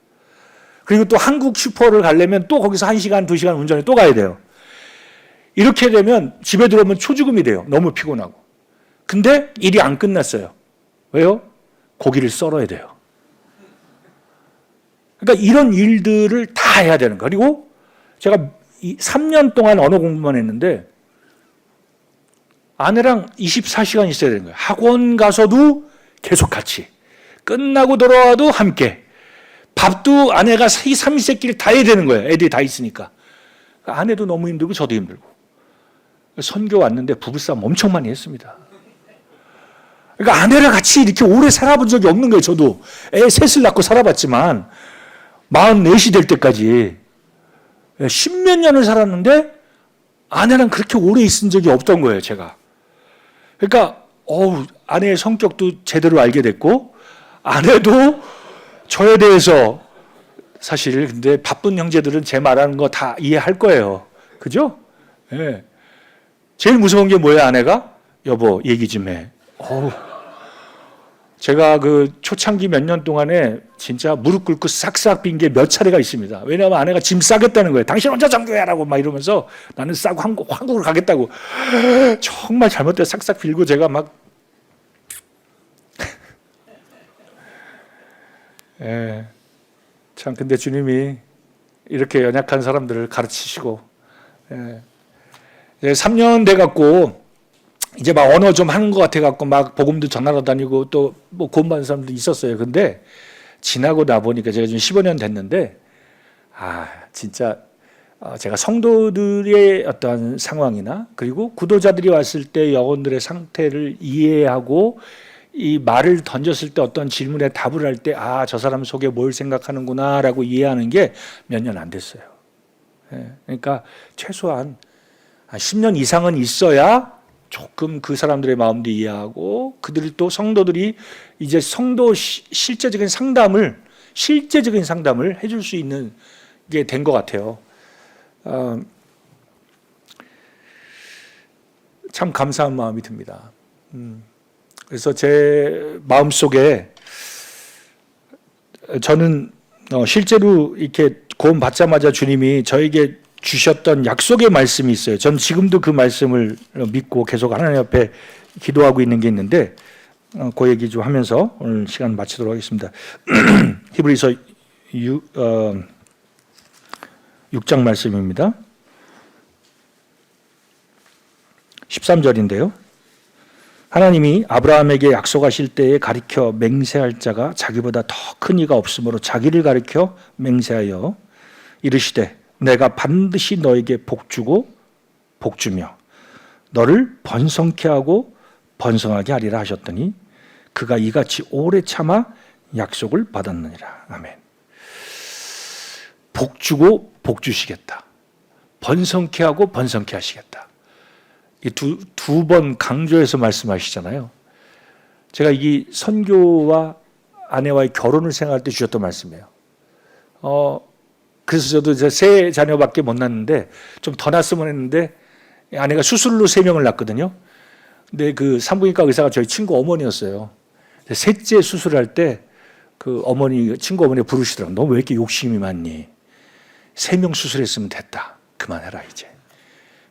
그리고 또 한국 슈퍼를 가려면 또 거기서 1시간, 2시간 운전해 또 가야 돼요. 이렇게 되면 집에 들어오면 초죽음이 돼요. 너무 피곤하고. 근데 일이 안 끝났어요. 왜요? 고기를 썰어야 돼요. 그러니까 이런 일들을 다 해야 되는 거예요. 그리고 제가 3년 동안 언어 공부만 했는데 아내랑 24시간 있어야 되는 거예요. 학원 가서도 계속 같이. 끝나고 돌아와도 함께. 밥도 아내가 삼시세끼를 다 해야 되는 거예요. 애들이 다 있으니까. 아내도 너무 힘들고 저도 힘들고. 선교 왔는데 부부싸움 엄청 많이 했습니다. 그러니까 아내랑 같이 이렇게 오래 살아본 적이 없는 거예요. 저도 애 셋을 낳고 살아봤지만 44이 될 때까지 10몇 년을 살았는데 아내랑 그렇게 오래 있은 적이 없던 거예요. 제가. 그러니까 아내의 성격도 제대로 알게 됐고 아내도 저에 대해서 사실 근데 바쁜 형제들은 제 말하는 거 다 이해할 거예요. 그죠? 네. 제일 무서운 게 뭐예요, 아내가? 여보, 얘기 좀 해. 제가 그 초창기 몇 년 동안에 진짜 무릎 꿇고 싹싹 빈 게 몇 차례가 있습니다. 왜냐하면 아내가 짐 싸겠다는 거예요. 당신 혼자 장교해라고 막 이러면서 나는 싸고 한국으로 가겠다고. 정말 잘못돼 싹싹 빌고 제가 막 예. 참 근데 주님이 이렇게 연약한 사람들을 가르치시고 3년 돼 갖고 이제 막 언어 좀 하는 것 같아 갖고 막 복음도 전하러 다니고 또 뭐 구원받는 사람도 있었어요. 근데 지나고 나 보니까 제가 지금 15년 됐는데 진짜 제가 성도들의 어떤 상황이나 그리고 구도자들이 왔을 때 영혼들의 상태를 이해하고 이 말을 던졌을 때 어떤 질문에 답을 할 때 저 사람 속에 뭘 생각하는구나라고 이해하는 게 몇 년 안 됐어요. 그러니까 최소한 10년 이상은 있어야 조금 그 사람들의 마음도 이해하고 그들이 또 성도들이 이제 성도 실제적인 상담을 해줄 수 있는 게 된 것 같아요. 참 감사한 마음이 듭니다. 그래서 제 마음속에 저는 실제로 이렇게 구원 받자마자 주님이 저에게 주셨던 약속의 말씀이 있어요. 전 지금도 그 말씀을 믿고 계속 하나님 앞에 기도하고 있는 게 있는데 그 얘기 좀 하면서 오늘 시간 마치도록 하겠습니다. 히브리서 6장 말씀입니다. 13절인데요. 하나님이 아브라함에게 약속하실 때에 가리켜 맹세할 자가 자기보다 더 큰 이가 없으므로 자기를 가리켜 맹세하여 이르시되 내가 반드시 너에게 복주고 복주며 너를 번성케 하고 번성하게 하리라 하셨더니 그가 이같이 오래 참아 약속을 받았느니라. 아멘. 복주고 복주시겠다. 번성케 하고 번성케 하시겠다. 이 두 번 강조해서 말씀하시잖아요. 제가 이 선교와 아내와의 결혼을 생각할 때 주셨던 말씀이에요. 그래서 저도 이제 세 자녀밖에 못 낳는데 좀 더 낳았으면 했는데 아내가 수술로 3명을 낳거든요. 근데 그 산부인과 의사가 저희 친구 어머니였어요. 셋째 수술할 때 그 친구 어머니가 부르시더라고요. 너 왜 이렇게 욕심이 많니? 3명 수술했으면 됐다. 그만해라 이제.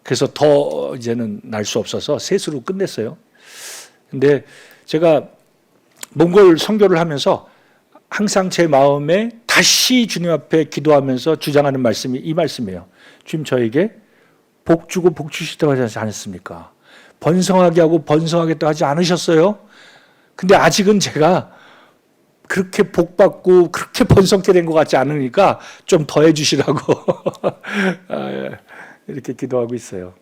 그래서 더 이제는 날 수 없어서 셋으로 끝냈어요. 근데 제가 몽골 선교를 하면서 항상 제 마음에 다시 주님 앞에 기도하면서 주장하는 말씀이 이 말씀이에요. 주님 저에게 복 주고 복 주시다고 하지 않았습니까? 번성하게 하고 번성하겠다고 하지 않으셨어요? 근데 아직은 제가 그렇게 복 받고 그렇게 번성케 된 것 같지 않으니까 좀 더 해주시라고 이렇게 기도하고 있어요.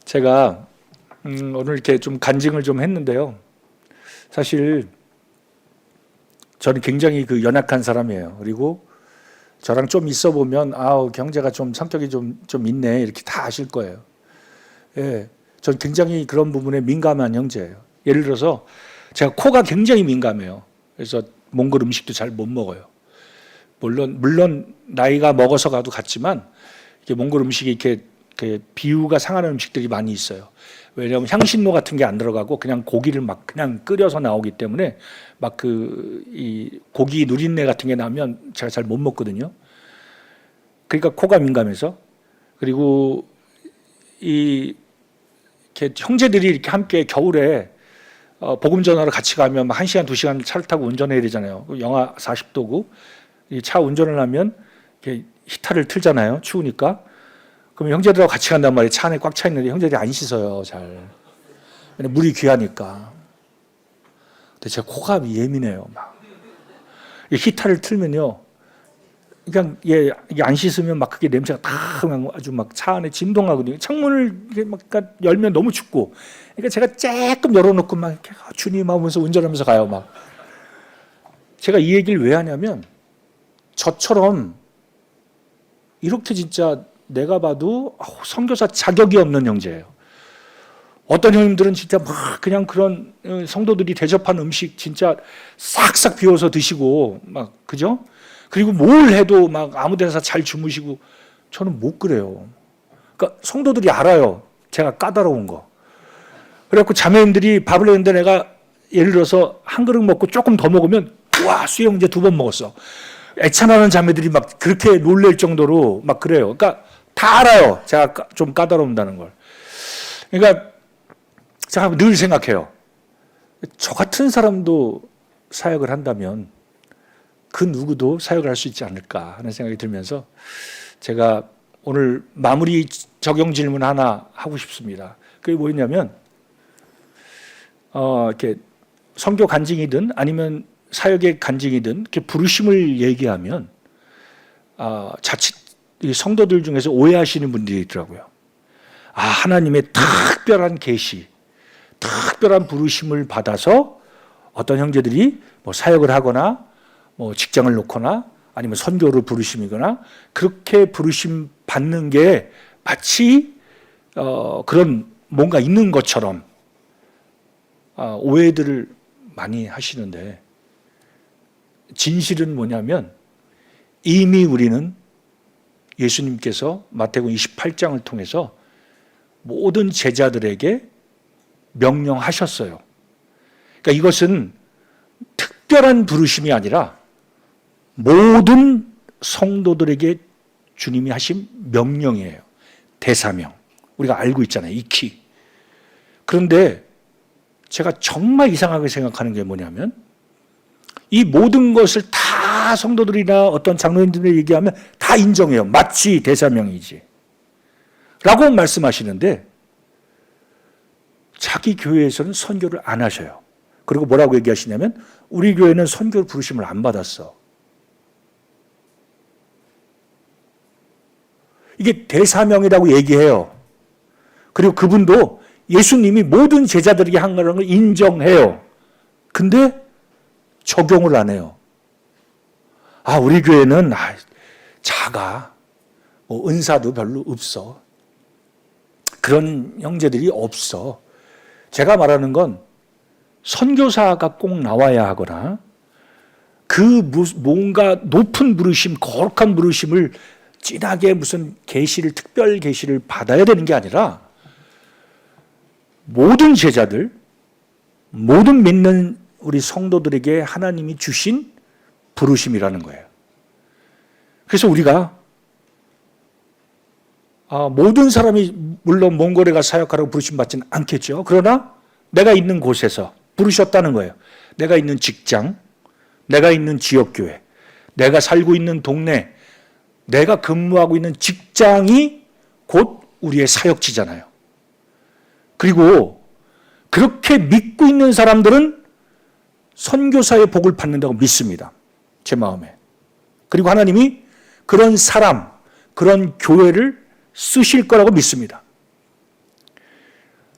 제가 오늘 이렇게 좀 간증을 좀 했는데요. 사실 저는 굉장히 그 연약한 사람이에요. 그리고 저랑 좀 있어 보면 경제가 좀 성격이 좀 있네 이렇게 다 아실 거예요. 전 굉장히 그런 부분에 민감한 형제예요. 예를 들어서 제가 코가 굉장히 민감해요. 그래서 몽골 음식도 잘 못 먹어요. 물론 나이가 먹어서 가도 같지만 몽골 음식이 이렇게 비유가 상하는 음식들이 많이 있어요. 왜냐하면 향신료 같은 게 안 들어가고 그냥 고기를 막 그냥 끓여서 나오기 때문에 막 이 고기 누린내 같은 게 나면 제가 잘 못 먹거든요. 그러니까 코가 민감해서 그리고 이렇게 형제들이 이렇게 함께 겨울에 복음 전하러 같이 가면 막 1시간, 2시간 차를 타고 운전해야 되잖아요. 영하 40도고 이 차 운전을 하면 이렇게 히터를 틀잖아요. 추우니까. 그럼 형제들하고 같이 간단 말이에요. 차 안에 꽉 차 있는데 형제들이 안 씻어요, 잘. 물이 귀하니까. 근데 제 코가 예민해요, 막. 히타를 틀면요. 그냥 이게 안 씻으면 막 그게 냄새가 다 아주 막 차 안에 진동하거든요. 창문을 이렇게 막 열면 너무 춥고. 그러니까 제가 조금 열어놓고 막 이렇게 주님 하면서 운전하면서 가요, 막. 제가 이 얘기를 왜 하냐면 저처럼 이렇게 진짜 내가 봐도 선교사 자격이 없는 형제예요. 어떤 형님들은 진짜 막 그냥 그런 성도들이 대접한 음식 진짜 싹싹 비워서 드시고 막 그죠? 그리고 뭘 해도 막 아무 데나 잘 주무시고 저는 못 그래요. 그러니까 성도들이 알아요. 제가 까다로운 거. 그래갖고 자매님들이 밥을 했는데 내가 예를 들어서 한 그릇 먹고 조금 더 먹으면 와 수영 이제 2번 먹었어. 애찬하는 자매들이 막 그렇게 놀랄 정도로 막 그래요. 그러니까 다 알아요. 제가 좀 까다롭다는 걸. 그러니까 제가 늘 생각해요. 저 같은 사람도 사역을 한다면 그 누구도 사역을 할 수 있지 않을까 하는 생각이 들면서 제가 오늘 마무리 적용 질문 하나 하고 싶습니다. 그게 뭐였냐면 이렇게 선교 간증이든 아니면 사역의 간증이든 이렇게 부르심을 얘기하면 자칫 성도들 중에서 오해하시는 분들이 있더라고요. 하나님의 특별한 계시, 특별한 부르심을 받아서 어떤 형제들이 뭐 사역을 하거나 뭐 직장을 놓거나 아니면 선교를 부르심이거나 그렇게 부르심 받는 게 마치 그런 뭔가 있는 것처럼 오해들을 많이 하시는데 진실은 뭐냐면 이미 우리는 예수님께서 마태복음 28장을 통해서 모든 제자들에게 명령하셨어요. 그러니까 이것은 특별한 부르심이 아니라 모든 성도들에게 주님이 하신 명령이에요. 대사명. 우리가 알고 있잖아요. 익히. 그런데 제가 정말 이상하게 생각하는 게 뭐냐면 이 모든 것을 다 성도들이나 어떤 장로님들이 얘기하면 다 인정해요. 마치 대사명이지. 라고 말씀하시는데 자기 교회에서는 선교를 안 하셔요. 그리고 뭐라고 얘기하시냐면 우리 교회는 선교 부르심을 안 받았어. 이게 대사명이라고 얘기해요. 그리고 그분도 예수님이 모든 제자들에게 한 거라는 걸 인정해요. 근데 적용을 안 해요. 우리 교회는 작아. 뭐 은사도 별로 없어. 그런 형제들이 없어. 제가 말하는 건 선교사가 꼭 나와야 하거나 그 뭔가 높은 부르심, 거룩한 부르심을 진하게 무슨 계시를 특별 계시를 받아야 되는 게 아니라 모든 제자들, 모든 믿는 우리 성도들에게 하나님이 주신 부르심이라는 거예요. 그래서 우리가 모든 사람이 물론 몽골에 가 사역하라고 부르심 받지는 않겠죠. 그러나 내가 있는 곳에서 부르셨다는 거예요. 내가 있는 직장, 내가 있는 지역교회, 내가 살고 있는 동네, 내가 근무하고 있는 직장이 곧 우리의 사역지잖아요. 그리고 그렇게 믿고 있는 사람들은 선교사의 복을 받는다고 믿습니다. 제 마음에. 그리고 하나님이 그런 사람, 그런 교회를 쓰실 거라고 믿습니다.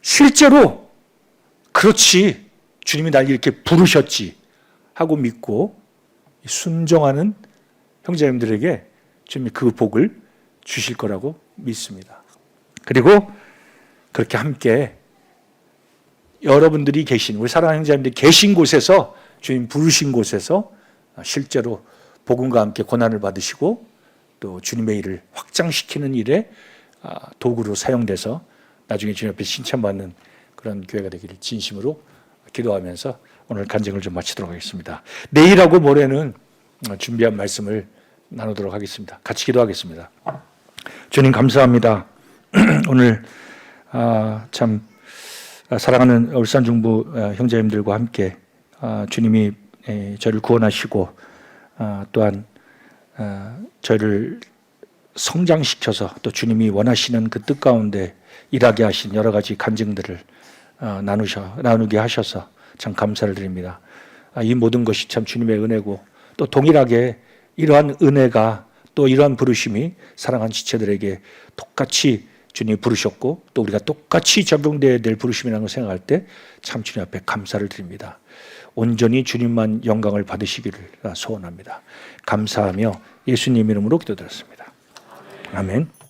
실제로 그렇지 주님이 날 이렇게 부르셨지 하고 믿고 순종하는 형제님들에게 주님이 그 복을 주실 거라고 믿습니다. 그리고 그렇게 함께 여러분들이 계신 우리 사랑하는 형제님들이 계신 곳에서 주님 부르신 곳에서 실제로 복음과 함께 고난을 받으시고 또 주님의 일을 확장시키는 일에 도구로 사용돼서 나중에 주님 앞에 칭찬받는 그런 교회가 되기를 진심으로 기도하면서 오늘 간증을 좀 마치도록 하겠습니다. 내일하고 모레는 준비한 말씀을 나누도록 하겠습니다. 같이 기도하겠습니다. 주님 감사합니다. 오늘 참 사랑하는 울산중부 형제님들과 함께 주님이 저를 구원하시고 또한 저를 성장시켜서 또 주님이 원하시는 그 뜻 가운데 일하게 하신 여러 가지 간증들을 나누게 하셔서 참 감사를 드립니다. 이 모든 것이 참 주님의 은혜고 또 동일하게 이러한 은혜가 또 이러한 부르심이 사랑하는 지체들에게 똑같이 주님이 부르셨고 또 우리가 똑같이 적용되어야 될 부르심이라는 걸 생각할 때 참 주님 앞에 감사를 드립니다. 온전히 주님만 영광을 받으시기를 소원합니다. 감사하며 예수님 이름으로 기도드렸습니다. 아멘.